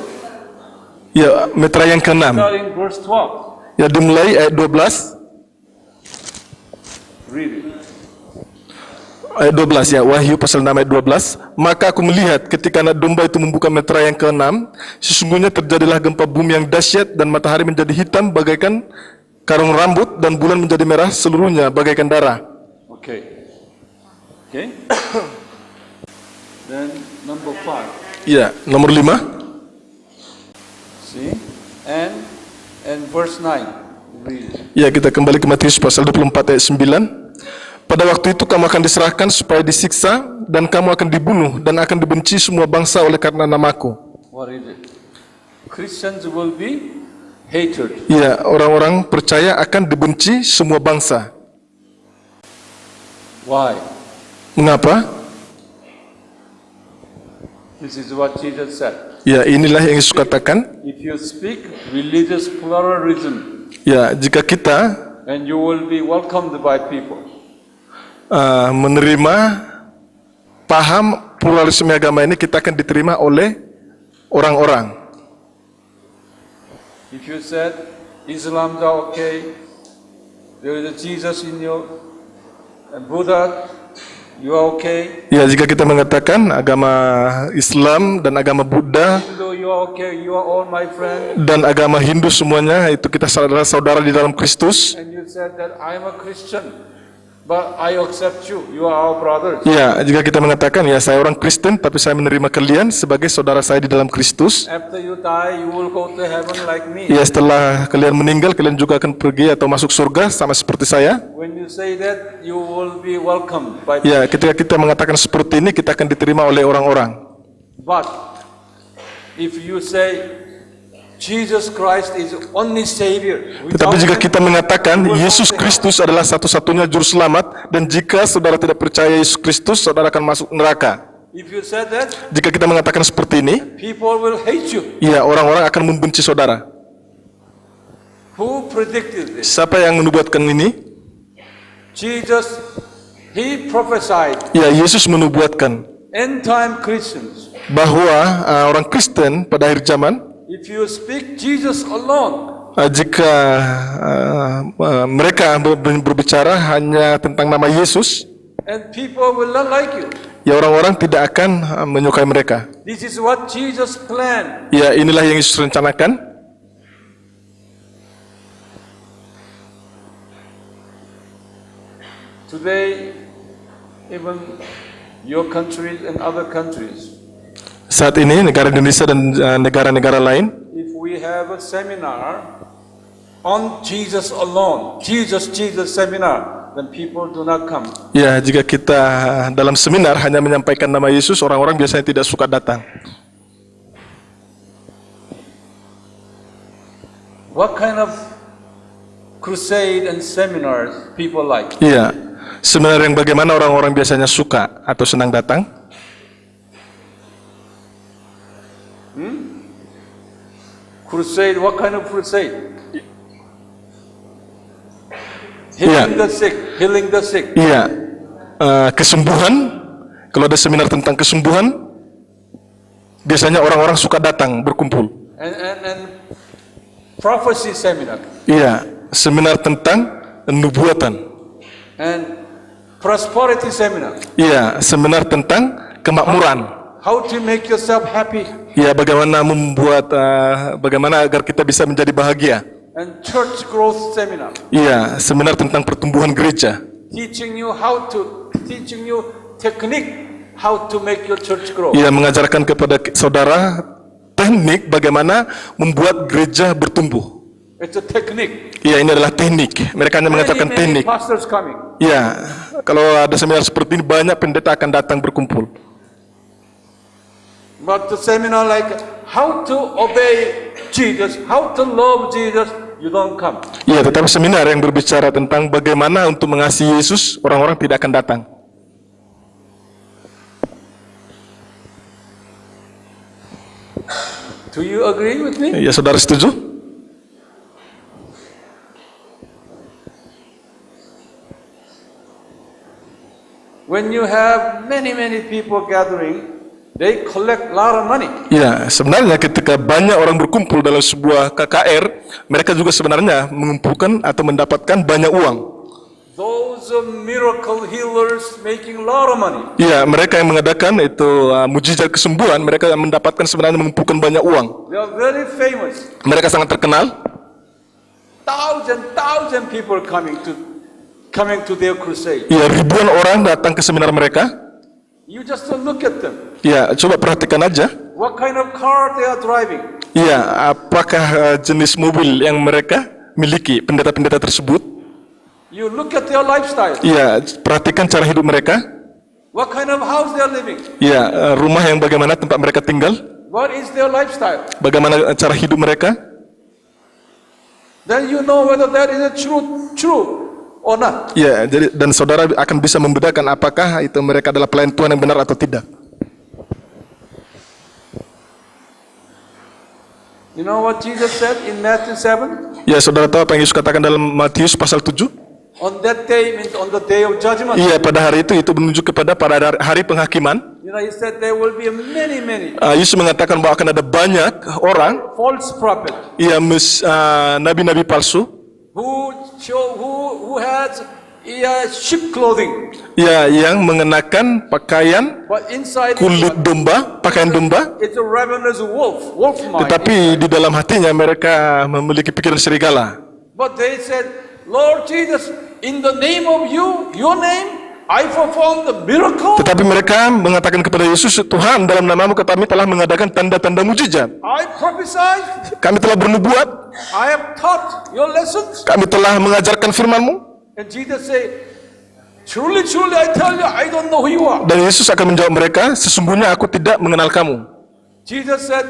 Ya, metra yang ke-6. starting verse 12. Ya, dimulai ayat 12. Read it. Ayat 12 ya, Wahyu pasal 6 ayat 12. Maka aku melihat ketika anak domba itu membuka metra yang ke-6, sesungguhnya terjadilah gempa bumi yang dahsyat dan matahari menjadi hitam bagaikan karung rambut dan bulan menjadi merah seluruhnya bagaikan darah. Okay. Okay. Then number 5. Ya, nomor 5. See? And verse 9. Read it. Ya, kita kembali ke Matius pasal 24 ayat 9. Pada waktu itu kamu akan diserahkan supaya disiksa dan kamu akan dibunuh dan akan dibenci semua bangsa oleh karena namaku. What is it? Christians will be hated. Ya, orang-orang percaya akan dibenci semua bangsa. Why? Mengapa? This is what Jesus said. Ya, inilah yang Yesus katakan. If you speak religious pluralism, Ya, jika kita and you will be welcomed by people. Menerima paham pluralisme agama ini, kita akan diterima oleh orang-orang. If you said Islam's are okay, there is a Jesus in you, and Buddha, you are okay. Ya, jika kita mengatakan agama Islam dan agama Buddha Hindu, you are okay. You are all my friend. dan agama Hindu semuanya itu kita saudara-saudara di dalam Kristus. And you said that I am a Christian, but I accept you. You are our brothers. Ya, jika kita mengatakan ya saya orang Kristen tapi saya menerima kalian sebagai saudara saya di dalam Kristus. After you die, you will go to heaven like me. Ya, setelah kalian meninggal kalian juga akan pergi atau masuk surga sama seperti saya. When you say that, you will be welcomed by people. Ya, ketika kita mengatakan seperti ini kita akan diterima oleh orang-orang. But if you say Jesus Christ is only Savior, Tetapi jika kita mengatakan you will Yesus go to Kristus adalah satu-satunya juru selamat dan jika saudara tidak percaya Yesus Kristus, saudara akan masuk neraka. heaven. If you said that, Jika kita mengatakan seperti ini, people will hate you. ya orang-orang akan membenci saudara. Who predicted this? Siapa yang menubuatkan ini? Jesus, He prophesied Ya, Yesus menubuatkan end time Christians. bahwa orang Kristen pada akhir zaman If you speak Jesus alone, jika mereka berbicara hanya tentang nama Yesus, and people will not like you. ya orang-orang tidak akan menyukai mereka. This is what Jesus planned. Ya, inilah yang Yesus rencanakan. Today, even your countries and other countries, Saat ini negara Indonesia dan negara-negara lain, if we have a seminar on Jesus alone, Jesus seminar, then people do not come. ya jika kita dalam seminar hanya menyampaikan nama Yesus, orang-orang biasanya tidak suka datang. What kind of crusade and seminars people like? Iya, seminar yang bagaimana orang-orang biasanya suka atau senang datang? Crusade, what kind of crusade? Healing the sick, healing the sick. Iya, kesembuhan. Kalau ada seminar tentang kesembuhan, biasanya orang-orang suka datang berkumpul. And prophecy seminar. Iya, seminar tentang nubuatan. And prosperity seminar. Iya, seminar tentang kemakmuran. How to make yourself happy. Ya, bagaimana agar kita bisa menjadi bahagia. and church growth seminar, Iya, seminar tentang pertumbuhan gereja. teaching you technique how to make your church grow. Ia mengajarkan kepada saudara teknik bagaimana membuat gereja bertumbuh. It's a technique. Ya, ini adalah teknik. Mereka hanya mengajarkan Many teknik. pastors coming. Ya, kalau ada seminar seperti ini banyak pendeta akan datang berkumpul. But the seminar like how to obey Jesus, how to love Jesus, you don't come. Ya, tetapi seminar yang berbicara tentang bagaimana untuk mengasihi Yesus, orang-orang tidak akan datang. Do you agree with me? Ya, saudara setuju? When you have many people gathering, they collect a lot of money. Ya, sebenarnya ketika banyak orang berkumpul dalam sebuah KKR, mereka juga sebenarnya mengumpulkan atau mendapatkan banyak uang. Those miracle healers making a lot of money. Ya, mereka yang mengadakan itu mujizat kesembuhan, mereka mendapatkan sebenarnya mengumpulkan banyak uang. They are very famous. Mereka sangat terkenal. Thousand people coming to their crusade. Ya, ribuan orang datang ke seminar mereka. You just look at them. Ya, coba perhatikan aja. What kind of car they are driving? Ya, apakah jenis mobil yang mereka miliki, pendeta-pendeta tersebut? You look at their lifestyle. Ya, perhatikan cara hidup mereka. What kind of house they are living? Ya, rumah yang bagaimana tempat mereka tinggal. What is their lifestyle? Bagaimana cara hidup mereka. Then you know whether that is a true or not. Ya, jadi dan saudara akan bisa membedakan apakah itu mereka adalah pelayan Tuhan yang benar atau tidak. You know what Jesus said in Matthew 7? Ya, saudara tahu apa yang Yesus katakan dalam Matius pasal 7? On that day means on the day of judgment. Iya, pada hari itu menunjuk kepada pada hari penghakiman. You know, he said there will be many Yesus mengatakan bahwa akan ada banyak orang, false prophet nabi-nabi palsu, who has sheep clothing, ya, yang mengenakan pakaian but inside kulit domba, pakaian domba, it's a ravenous wolf mind. tetapi di dalam hatinya mereka memiliki pikiran serigala. But they said, Lord Jesus, in the name of your name, I performed the miracle. Tetapi mereka mengatakan kepada Yesus, Tuhan, dalam namamu kami telah mengadakan tanda-tanda mujizat. I prophesied. Kami telah bernubuat. I have taught your lessons. Kami telah mengajarkan firman-Mu. And Jesus said, truly, I tell you, I don't know who you are. Dan Yesus akan menjawab mereka, sesungguhnya aku tidak mengenal kamu. Jesus said,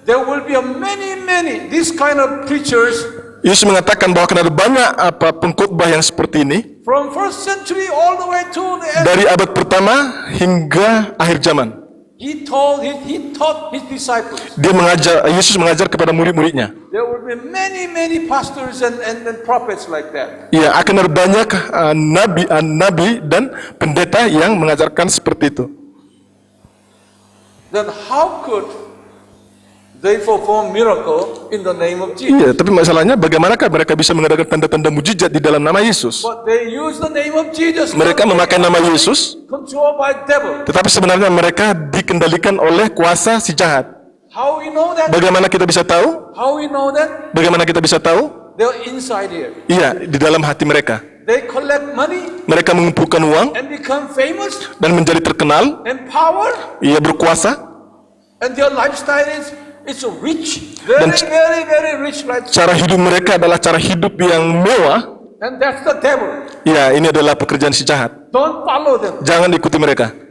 there will be many this kind of preachers. Yesus mengatakan bahwa akan ada banyak pengkhotbah yang seperti ini From first century all the way to the end. dari abad pertama hingga akhir zaman. He taught his disciples. Yesus mengajar kepada murid-muridnya. There will be many pastors and prophets like that. Ya, akan ada banyak nabi dan pendeta yang mengajarkan seperti itu. Then how could they perform miracle in the name of Jesus? Iya, tapi masalahnya bagaimanakah mereka bisa mengadakan tanda-tanda mujizat di dalam nama Yesus? But they use the name of Jesus. Mereka memakai nama Yesus, Controlled by devil. tetapi sebenarnya mereka dikendalikan oleh kuasa si jahat. How we know that? Bagaimana kita bisa tahu? How we know that? Bagaimana kita bisa tahu? They're inside here. Iya, di dalam hati mereka. They collect money Mereka mengumpulkan uang and become famous dan menjadi terkenal. and power, Ia berkuasa. and their lifestyle is it's rich, very rich lifestyle. Cara hidup mereka adalah cara hidup yang mewah. And that's the devil. Ya, ini adalah pekerjaan si jahat. Don't follow them. Jangan ikuti mereka.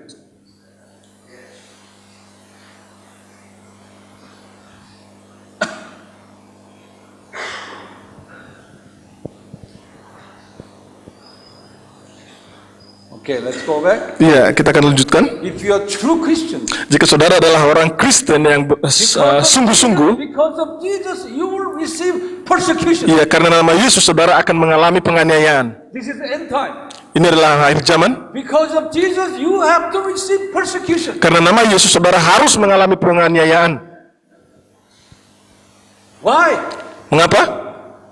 Okay, let's go back. Iya, kita akan lanjutkan. If you are true Christian, Jika saudara adalah orang Kristen yang sungguh-sungguh, because of Jesus, you will receive persecution. iya, karena nama Yesus saudara akan mengalami penganiayaan. This is the end time. Ini adalah akhir zaman. Because of Jesus, you have to receive persecution. Karena nama Yesus saudara harus mengalami penganiayaan. Why? Mengapa?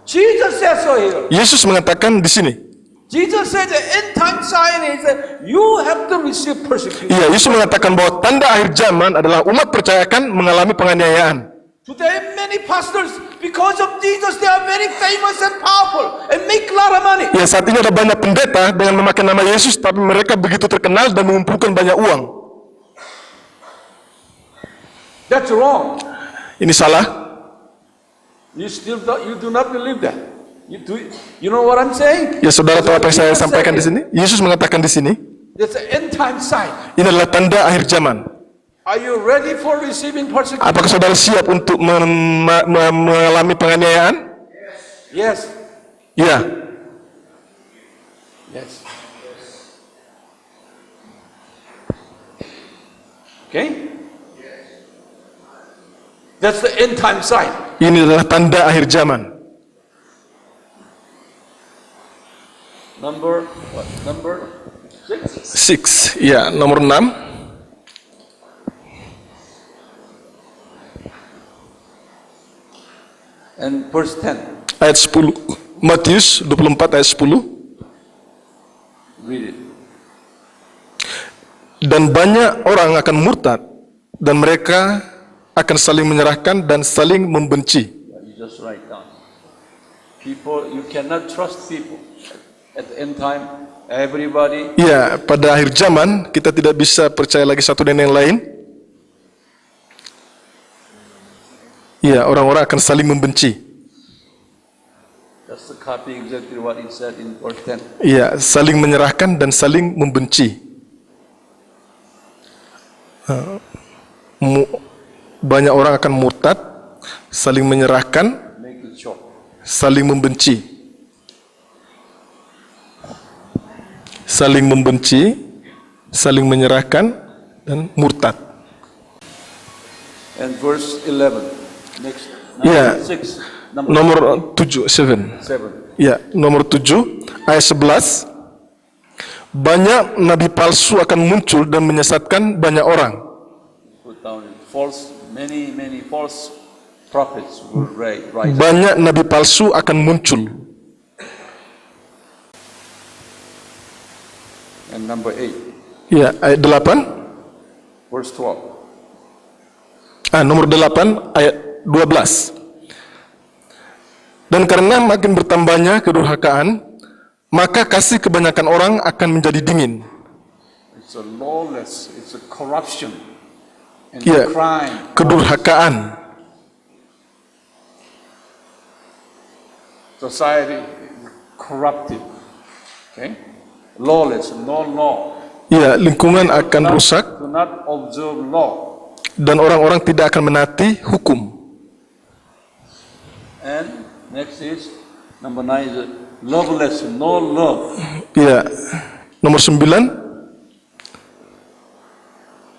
Jesus says so here. Yesus mengatakan di sini. Jesus said the end time sign is that you have to receive persecution. Iya, Yesus mengatakan bahwa tanda akhir zaman adalah umat percaya akan mengalami penganiayaan. Today many pastors, because of Jesus, they are very famous and powerful and make a lot of money. Ya, saat ini ada banyak pendeta dengan memakai nama Yesus, tapi mereka begitu terkenal dan mengumpulkan banyak uang. That's wrong. Ini salah. You do not believe that. You know what I'm saying? Ya, saudara tahu apa yang saya Jesus sampaikan di said sini? Yesus mengatakan di sini, that's the end time sign. ini adalah tanda akhir zaman. Are you ready for receiving persecution? Apakah saudara siap untuk mengalami penganiayaan? Yes. Ya. Yes. Okay? That's the end time sign. Ini adalah tanda akhir zaman. Number 6. 6. Ya, nomor 6. And verse 10. Ayat 10. Matius 24 ayat 10. Read it. Dan banyak orang akan murtad dan mereka akan saling menyerahkan dan saling membenci. You just write down. People, you cannot trust people. At the end time, everybody. Ya, pada akhir zaman kita tidak bisa percaya lagi satu dengan yang lain. Ya, orang-orang akan saling membenci. That's the copy exactly what he said in verse 10. Ya, saling menyerahkan dan saling membenci. Banyak orang akan murtad, saling menyerahkan, Make it short. saling membenci. Saling membenci, saling menyerahkan, dan murtad. And verse 11. Next. Ya, 6. nomor 7, 7. 7. Ya, nomor 7, ayat 11. Banyak nabi palsu akan muncul dan menyesatkan banyak orang. Put down many false prophets will rise. Banyak nabi palsu akan muncul. And number 8. Ya, ayat 8. Verse 12. Nomor 8, ayat 12. Dan karena makin bertambahnya kedurhakaan, maka kasih kebanyakan orang akan menjadi dingin. It's a lawless, it's a corruption, and Ya, crime. kedurhakaan. Society is corrupted. Okay? Lawless, no law. Ya, lingkungan akan rusak Do not observe law. dan orang-orang tidak akan menaati hukum. And next is number 9 is loveless, no love. Ya, nomor 9,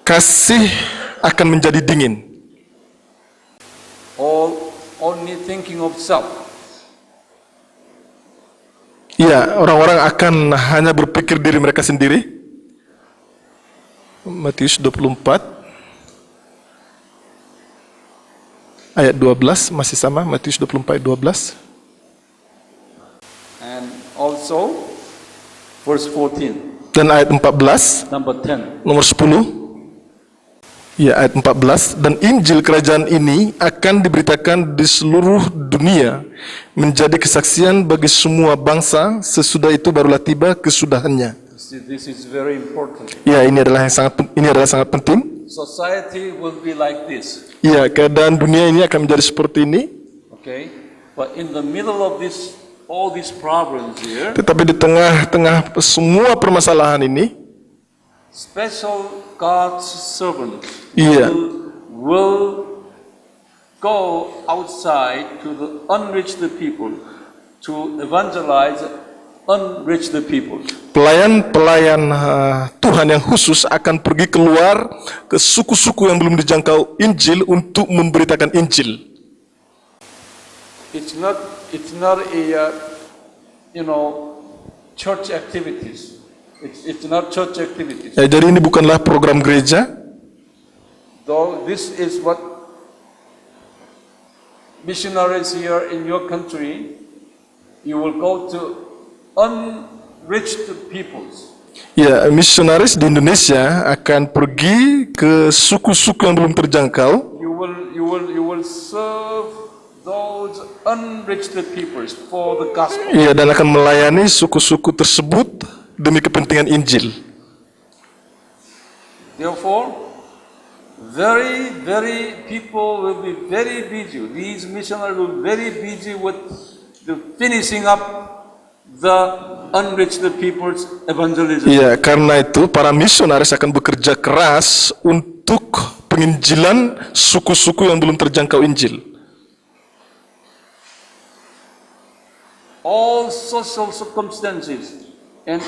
kasih akan menjadi dingin. All only thinking of self. Ya, orang-orang akan hanya berpikir diri mereka sendiri. Matius 24 ayat 12 masih sama, Matius 24 ayat 12. And also verse 14, Dan ayat 14, number 10. nomor 10. Ya, ayat 14. Dan Injil kerajaan ini akan diberitakan di seluruh dunia menjadi kesaksian bagi semua bangsa, sesudah itu barulah tiba kesudahannya. See, this is very important. Ya, ini adalah sangat penting. Society will be like this. Ya, keadaan dunia ini akan menjadi seperti ini. Okay? But in the middle of this, all these problems here, Tetapi di tengah-tengah semua permasalahan ini, special God's servants Iya. will go outside to the unreached people to evangelize unreached people. pelayan-pelayan Tuhan yang khusus akan pergi keluar ke suku-suku yang belum dijangkau Injil untuk memberitakan Injil. It's not a church activities. It's not church activities. Ya, jadi ini bukanlah program gereja. Though this is what missionaries here in your country, you will go to reach the peoples. Ya, misionaris di Indonesia akan pergi ke suku-suku yang belum terjangkau. You will serve those unreached peoples for the gospel. Ya, dan akan melayani suku-suku tersebut demi kepentingan Injil. Therefore, people will be very busy. These missionaries will be very busy with the finishing up the unreached people's evangelism. Ya, karena itu para misionaris akan bekerja keras untuk penginjilan suku-suku yang belum terjangkau Injil. All social circumstances and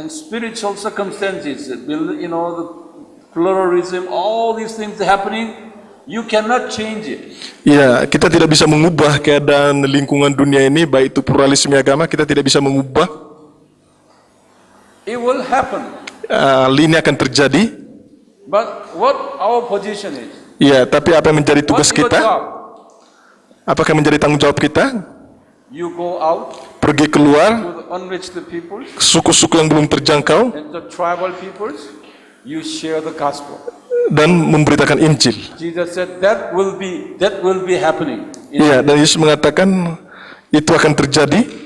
spiritual circumstances, you know, the pluralism, all these things happening, you cannot change it. Ya, kita tidak bisa mengubah keadaan lingkungan dunia ini, baik itu pluralisme agama, kita tidak bisa mengubah. It will happen. Ini akan terjadi. But what our position is? Ya, tapi apa yang menjadi tugas What's your kita? job? Apakah menjadi tanggung jawab kita? You go out Pergi keluar, to the unreached peoples suku-suku yang belum terjangkau, and the tribal peoples. You share the gospel. dan memberitakan Injil. Jesus said that will be happening. Ya, dan Yesus mengatakan itu akan terjadi.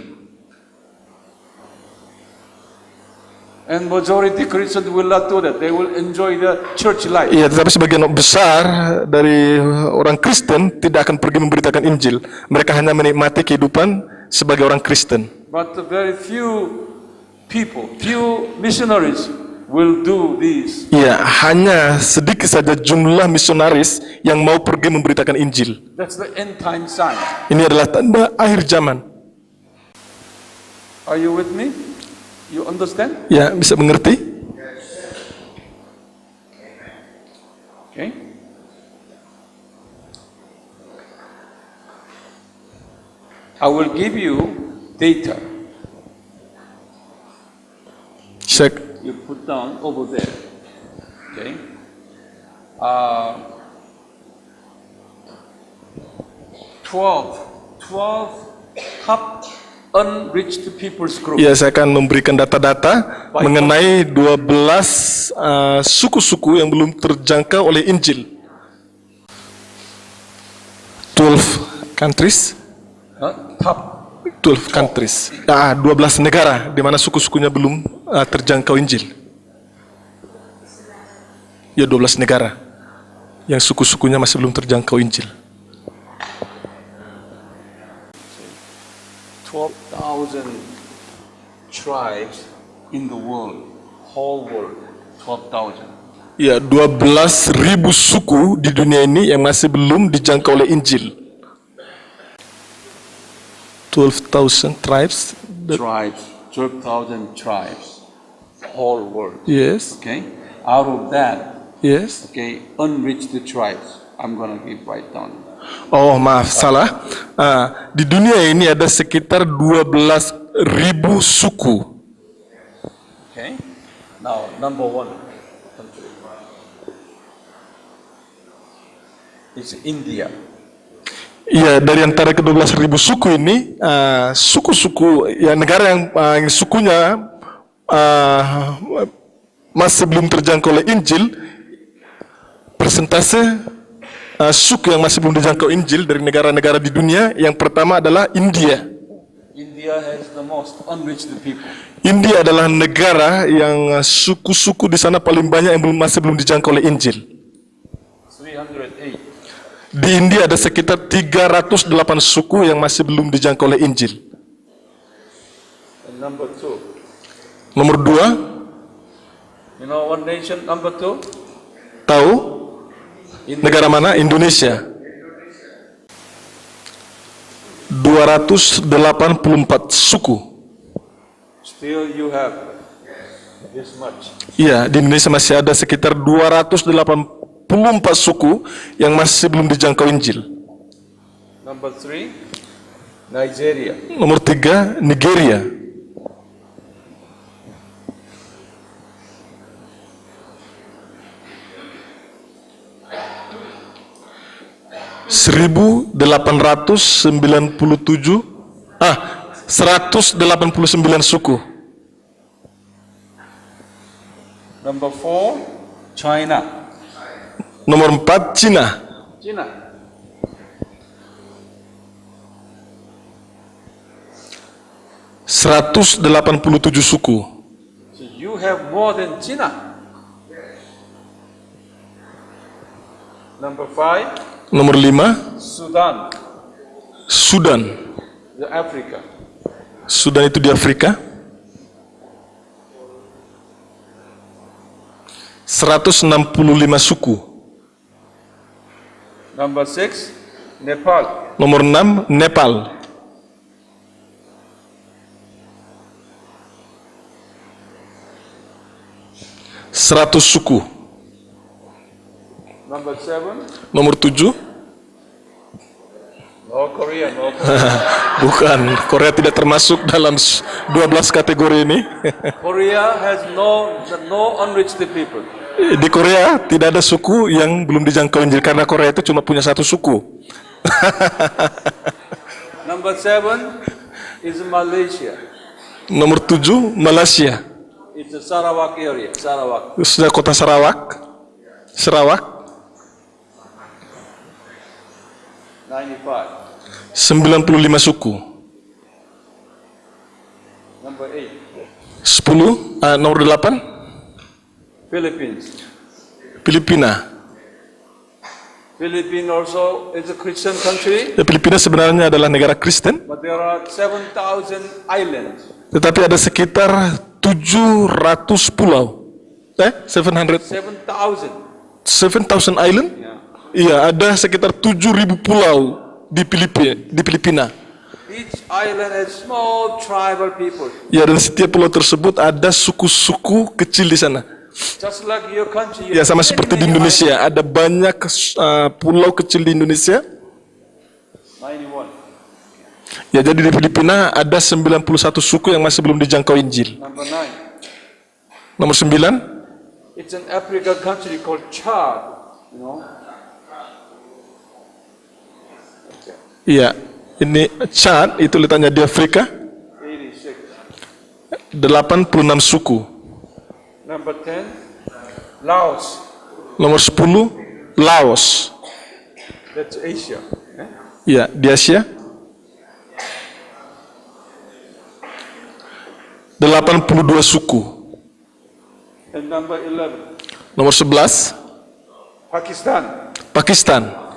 And majority Christians will not do that. They will enjoy the church life. Ya, tetapi sebagian besar dari orang Kristen tidak akan pergi memberitakan Injil. Mereka hanya menikmati kehidupan sebagai orang Kristen. But very few people, few missionaries will do this. Ya, hanya sedikit saja jumlah misionaris yang mau pergi memberitakan Injil. That's the end time sign. Ini adalah tanda akhir zaman. Are you with me? You understand? Ya, bisa mengerti? Okay. I will give you data. Saya You put down over there. Okay. 12 top unreached people's group. Ya, saya akan memberikan data-data mengenai 12 suku-suku yang belum terjangkau oleh Injil. 12 countries, Top. 12 countries. 12 negara di mana suku-sukunya belum terjangkau Injil. Ya, 12 negara yang suku-sukunya masih belum terjangkau Injil. 12,000 tribes in the world, whole world, 12,000. Ya, 12.000 suku di dunia ini yang masih belum dijangkau oleh Injil. 12,000 tribes. Tribes, 12,000 tribes, whole world. Yes, Okay, out of that, yes. okay, unreached tribes. I'm gonna give right down. Oh, maaf, salah. Di dunia ini ada sekitar 12.000 suku. Okay, now number one country is India. Iya, dari antara ke-12.000 suku ini, suku-suku, ya negara yang sukunya masih belum terjangkau oleh Injil, persentase suku yang masih belum dijangkau Injil dari negara-negara di dunia, yang pertama adalah India. India has the most unreached people. India adalah negara yang suku-suku di sana paling banyak yang masih belum dijangkau oleh Injil. 308. Di India ada sekitar 308 suku yang masih belum dijangkau oleh Injil. And number two, Nomor 2, you know one nation, number two? tahu India. negara mana? Indonesia. 284 suku. Still you have this much. Iya, di Indonesia masih ada sekitar 284 suku yang masih belum dijangkau Injil. Number three, Nigeria. Nomor 3, Nigeria. 189 suku. Number 4, China. Nomor 4, Cina. China. 187 suku. So you have more than China. Number 5, Nomor 5, Sudan, Sudan. the Africa. Sudan itu di Afrika. 165 suku. Number 6, Nepal. Nomor 6, Nepal. 100 suku. Number 7, Nomor 7, North Korea. North Korea. bukan, Korea tidak termasuk dalam 12 kategori ini. Korea has no unreached people. Di Korea tidak ada suku yang belum dijangkau Injil karena Korea itu cuma punya satu suku. Number 7 is Malaysia. Nomor 7, Malaysia. It's the Sarawak area. Sarawak. Sudah kota Sarawak. Sarawak 95. 95 suku. Number 8, 10, nomor 8, Philippines. Filipina. Philippines also is a Christian country, Filipina sebenarnya adalah negara Kristen, but there are 7,000 islands. tetapi ada sekitar 700 pulau. 700 7,000. 7,000 island? Yeah. Iya, ada sekitar 7.000 pulau di Filipina. Each island has small tribal people, Ya, dan setiap pulau tersebut ada suku-suku kecil di sana. just like your country. Ya, sama seperti di Indonesia, ada banyak pulau kecil di Indonesia. 91. Ya, jadi di Filipina ada 91 suku yang masih belum dijangkau Injil. Number 9. Nomor 9, It's an African country called Chad. You know. iya, ini Chad, itu letaknya di Afrika, 86. 86 suku. Number 10, Laos. Nomor 10, Laos. That's Asia. Iya, di Asia. 82 suku. And number 11, Nomor 11, Pakistan. Pakistan.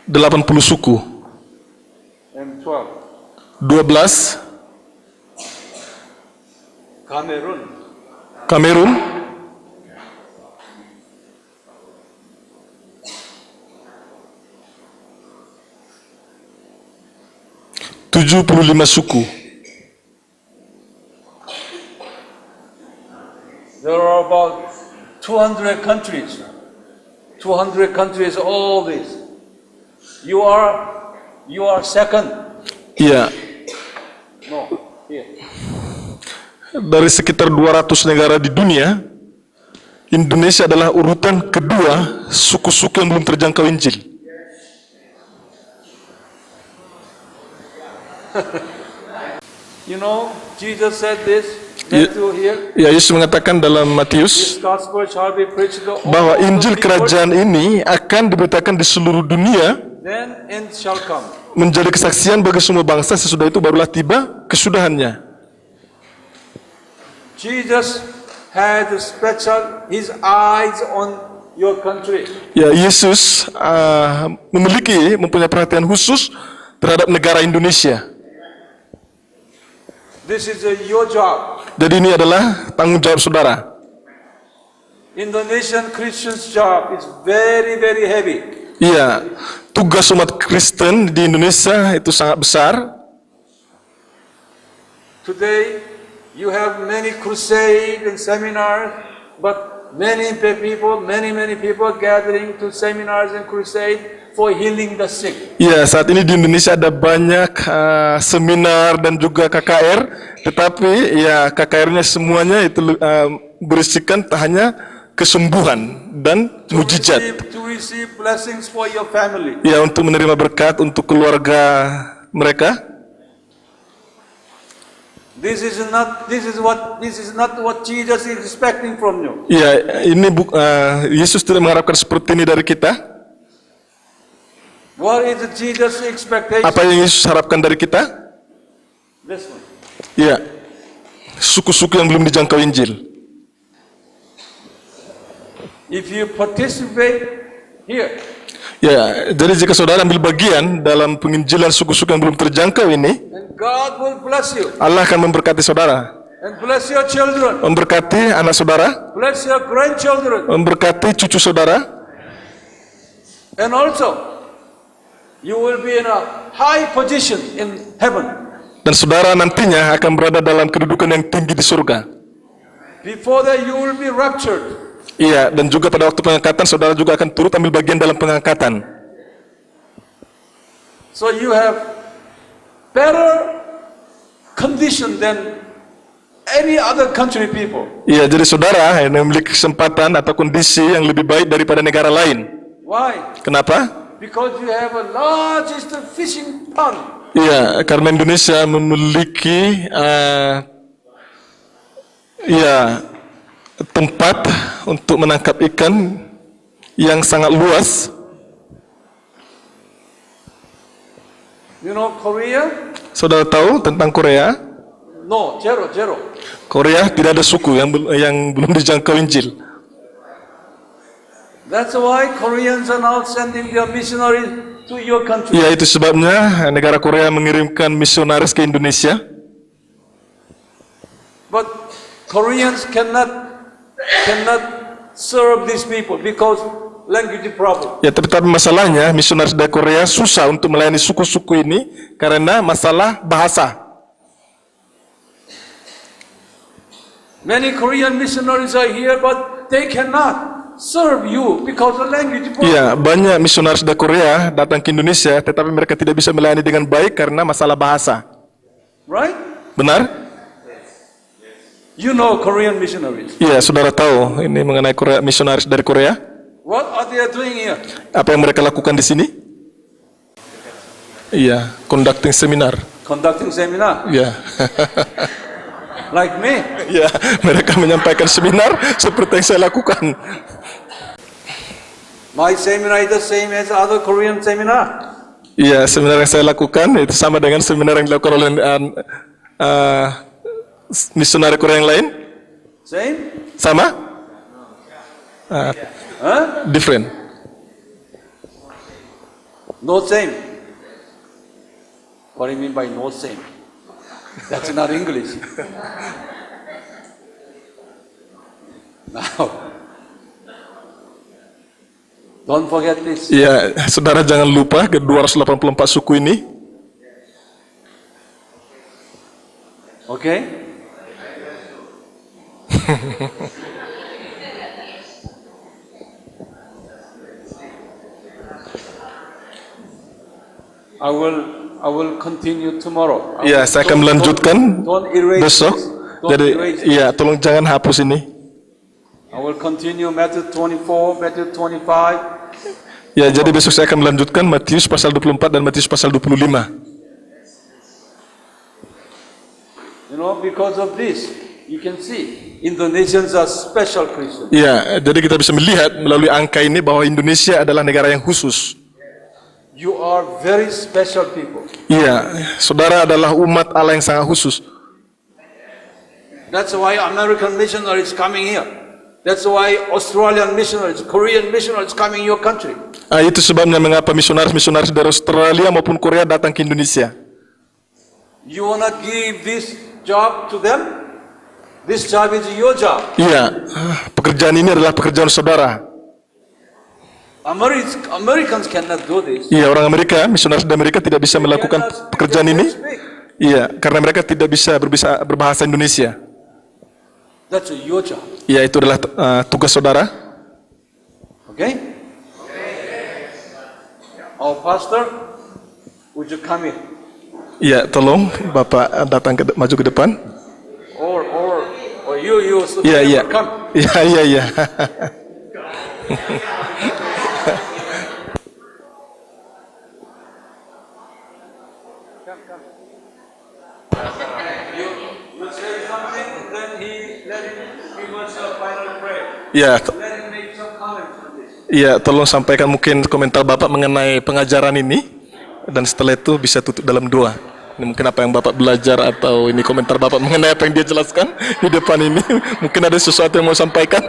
80 suku. And 12, 12, Cameroon. Kamerun. 75 suku. There are about 200 countries. 200 countries, all this. You are second. Iya, No, here. dari sekitar 200 negara di dunia, Indonesia adalah urutan kedua suku-suku yang belum terjangkau Injil. You know, Jesus said this, Yeah. Matthew here. Ya, Yesus mengatakan dalam This Matius gospel shall be preached to all bahwa the Injil people, kerajaan ini akan diberitakan di seluruh dunia then end shall come. menjadi kesaksian bagi semua bangsa, sesudah itu barulah tiba kesudahannya. Jesus had special, his eyes on your country. Ya, Yesus mempunyai perhatian khusus terhadap negara Indonesia. This is your job. Jadi ini adalah tanggung jawab saudara. Indonesian Christians' job is very, very heavy. Iya, tugas umat Kristen di Indonesia itu sangat besar. Today, you have many crusade and seminars, but many people gathering to seminars and crusade for healing the sick. Iya, saat ini di Indonesia ada banyak seminar dan juga KKR, tetapi ya KKR-nya semuanya itu berisikan hanya kesembuhan dan mujizat. To receive blessings for your family. Ya, untuk menerima berkat untuk keluarga mereka. This is not what Jesus is expecting from you. Ya, ini Yesus tidak mengharapkan seperti ini dari kita. What is Jesus' expectation? Apa yang Yesus harapkan dari kita? This one. Ya, suku-suku yang belum dijangkau Injil. If you participate here, Ya, jadi jika saudara ambil bagian dalam penginjilan suku-suku yang belum terjangkau ini, then God will bless you Allah akan memberkati saudara, and bless your children, memberkati anak saudara, bless your grandchildren, memberkati cucu saudara, and also you will be in a high position in heaven. dan saudara nantinya akan berada dalam kedudukan yang tinggi di surga. Before that, you will be raptured. Iya, dan juga pada waktu pengangkatan saudara juga akan turut ambil bagian dalam pengangkatan. So you have better condition than any other country people. Iya, jadi saudara yang memiliki kesempatan atau kondisi yang lebih baik daripada negara lain. Why? Kenapa? Because you have a largest fishing pond. Iya, karena Indonesia memiliki tempat untuk menangkap ikan yang sangat luas. You know Korea? Saudara tahu tentang Korea? No, zero. Korea tidak ada suku yang belum dijangkau Injil. That's why Koreans are now sending their missionaries to your country. Ya, itu sebabnya negara Korea mengirimkan misionaris ke Indonesia. But Koreans cannot serve these people because language problem. Ya, tapi masalahnya misionaris dari Korea susah untuk melayani suku-suku ini karena masalah bahasa. Many Korean missionaries are here, but they cannot serve you because of language problem. Ya, banyak misionaris dari Korea datang ke Indonesia, tetapi mereka tidak bisa melayani dengan baik karena masalah bahasa. Right? Benar? You know Korean missionaries. Iya, saudara tahu ini mengenai Korea, misionaris dari Korea. What are they doing here? Apa yang mereka lakukan di sini? Iya, conducting seminar. Conducting seminar, Iya. like me. Iya, mereka menyampaikan seminar seperti yang saya lakukan. My seminar is the same as other Korean seminar. Iya, seminar yang saya lakukan itu sama dengan seminar yang dilakukan oleh misionari Korea yang lain. Same? Sama? Huh? Different. No same. What do you mean by no same? That's not English. Now, don't forget this. Iya, saudara jangan lupa ke 284 suku ini. Okay? I will continue tomorrow. Iya, saya akan melanjutkan Don't erase besok. this. Don't Jadi, erase this. iya, tolong jangan hapus ini. I will continue Matthew 24, Matthew 25. Ya, jadi besok saya akan melanjutkan Matius pasal 24 dan Matius pasal 25. You know, because of this, you can see Indonesians are special Christians. Ya, jadi kita bisa melihat melalui angka ini bahwa Indonesia adalah negara yang khusus. You are very special people. Iya, saudara adalah umat Allah yang sangat khusus. That's why American missionaries coming here. That's why Australian missionaries, Korean missionaries coming your country. Itu sebabnya mengapa misionaris-misionaris dari Australia maupun Korea datang ke Indonesia. You wanna give this job to them? This job is your job. Iya, pekerjaan ini adalah pekerjaan saudara. Americans cannot do this. Iya, orang Amerika, misionaris dari Amerika tidak bisa melakukan pekerjaan ini. Iya, karena mereka tidak bisa berbahasa Indonesia. That's your job. Iya, itu adalah tugas saudara. Okay? Our pastor, would you come here? Iya, tolong Bapak datang maju ke depan. Or you Iya, iya. come. Iya, iya, iya. You say something, then let him give us a final prayer. Ya, Let him make some comments on this. ya, tolong sampaikan mungkin komentar Bapak mengenai pengajaran ini, dan setelah itu bisa tutup dalam doa. Ini mungkin apa yang Bapak belajar atau ini komentar Bapak mengenai apa yang dia jelaskan di depan ini. Mungkin ada sesuatu yang mau sampaikan.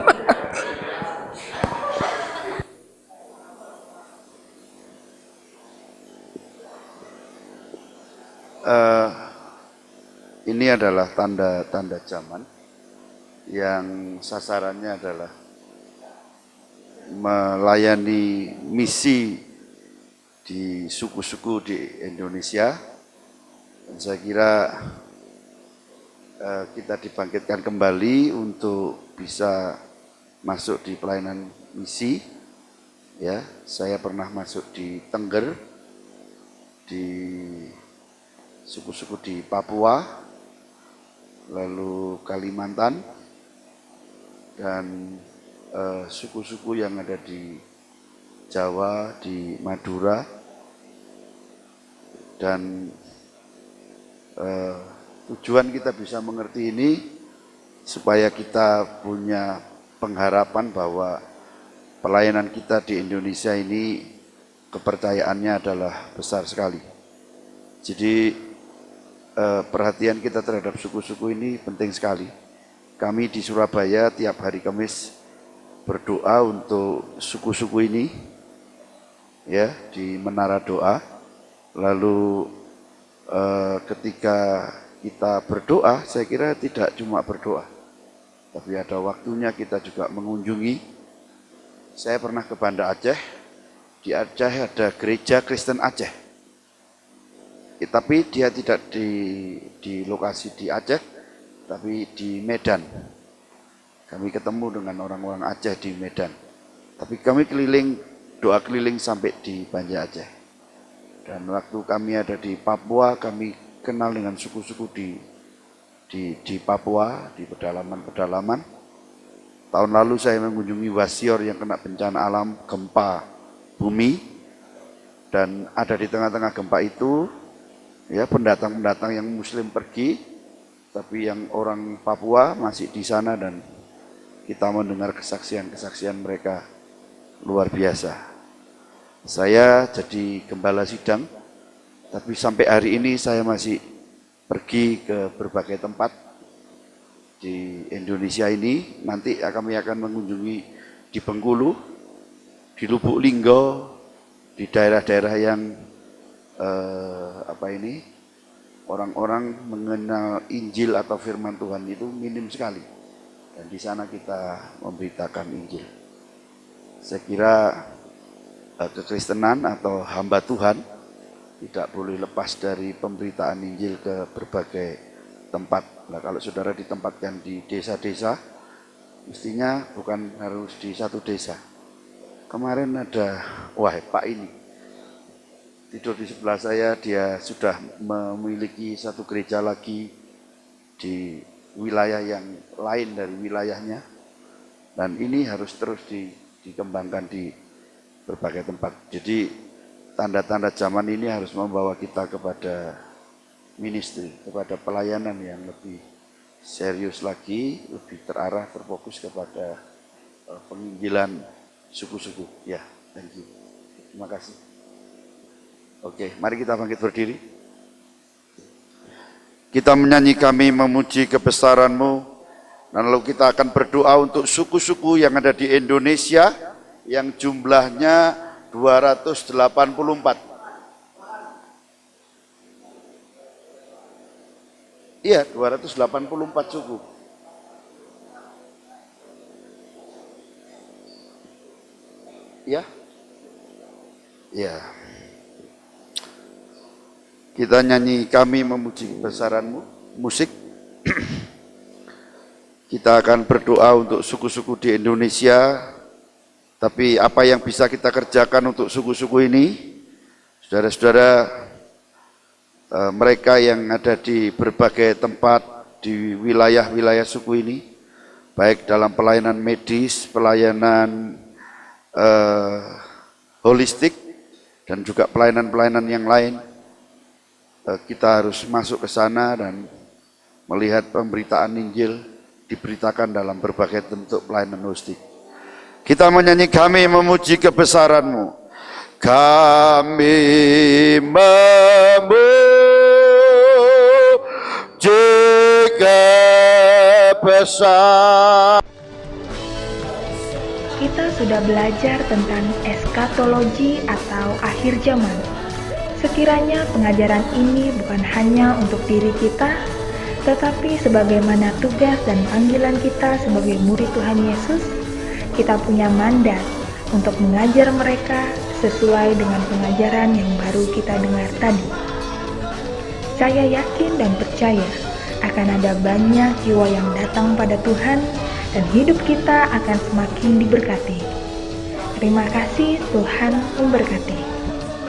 Ini adalah tanda-tanda zaman yang sasarannya adalah melayani misi di suku-suku di Indonesia. Dan saya kira kita dibangkitkan kembali untuk bisa masuk di pelayanan misi. Ya, saya pernah masuk di Tengger, di suku-suku di Papua, lalu Kalimantan, dan suku-suku yang ada di Jawa, di Madura, dan tujuan kita bisa mengerti ini supaya kita punya pengharapan bahwa pelayanan kita di Indonesia ini kepercayaannya adalah besar sekali. Jadi perhatian kita terhadap suku-suku ini penting sekali. Kami di Surabaya tiap hari Kamis berdoa untuk suku-suku ini, ya, di Menara Doa. Lalu ketika kita berdoa, saya kira tidak cuma berdoa, tapi ada waktunya kita juga mengunjungi. Saya pernah ke Banda Aceh. Di Aceh ada gereja Kristen Aceh. Tapi dia tidak di lokasi di Aceh, tapi di Medan. Kami ketemu dengan orang-orang Aceh di Medan. Tapi kami doa keliling sampai di Banda Aceh. Dan waktu kami ada di Papua, kami kenal dengan suku-suku di Papua, di pedalaman-pedalaman. Tahun lalu saya mengunjungi Wasior yang kena bencana alam gempa bumi. Dan ada di tengah-tengah gempa itu, ya, pendatang-pendatang yang Muslim pergi, tapi yang orang Papua masih di sana, dan kita mendengar kesaksian-kesaksian mereka luar biasa. Saya jadi gembala sidang, tapi sampai hari ini saya masih pergi ke berbagai tempat di Indonesia ini. Nanti kami akan mengunjungi di Bengkulu, di Lubuk Linggo, di daerah-daerah yang orang-orang mengenal Injil atau firman Tuhan itu minim sekali, dan di sana kita memberitakan Injil. Saya kira kekristenan atau hamba Tuhan tidak boleh lepas dari pemberitaan Injil ke berbagai tempat. Nah, kalau saudara ditempatkan di desa-desa, mestinya bukan harus di satu desa. Kemarin ada, Pak ini tidur di sebelah saya, dia sudah memiliki satu gereja lagi di wilayah yang lain dari wilayahnya, dan ini harus terus dikembangkan di berbagai tempat. Jadi tanda-tanda zaman ini harus membawa kita kepada ministry, kepada pelayanan yang lebih serius lagi, lebih terarah, terfokus kepada penginjilan suku-suku. Ya, thank you. Terima kasih. Oke, mari kita bangkit berdiri. Kita menyanyi Kami Memuji Kebesaran-Mu, dan lalu kita akan berdoa untuk suku-suku yang ada di Indonesia yang jumlahnya 284. Iya, 284 suku. Ya. Ya. Kita nyanyi Kami Memuji Kebesaran-Mu, musik. Kita akan berdoa untuk suku-suku di Indonesia. Tapi apa yang bisa kita kerjakan untuk suku-suku ini? Saudara-saudara, mereka yang ada di berbagai tempat di wilayah-wilayah suku ini, baik dalam pelayanan medis, pelayanan holistik dan juga pelayanan-pelayanan yang lain. Kita harus masuk ke sana dan melihat pemberitaan Injil diberitakan dalam berbagai bentuk pelayanan holistik. Kita menyanyi, kami memuji kebesaran-Mu. Kami memuji kebesaran. Kita sudah belajar tentang eskatologi atau akhir zaman. Sekiranya pengajaran ini bukan hanya untuk diri kita, tetapi sebagaimana tugas dan panggilan kita sebagai murid Tuhan Yesus, kita punya mandat untuk mengajar mereka sesuai dengan pengajaran yang baru kita dengar tadi. Saya yakin dan percaya akan ada banyak jiwa yang datang pada Tuhan dan hidup kita akan semakin diberkati. Terima kasih, Tuhan memberkati.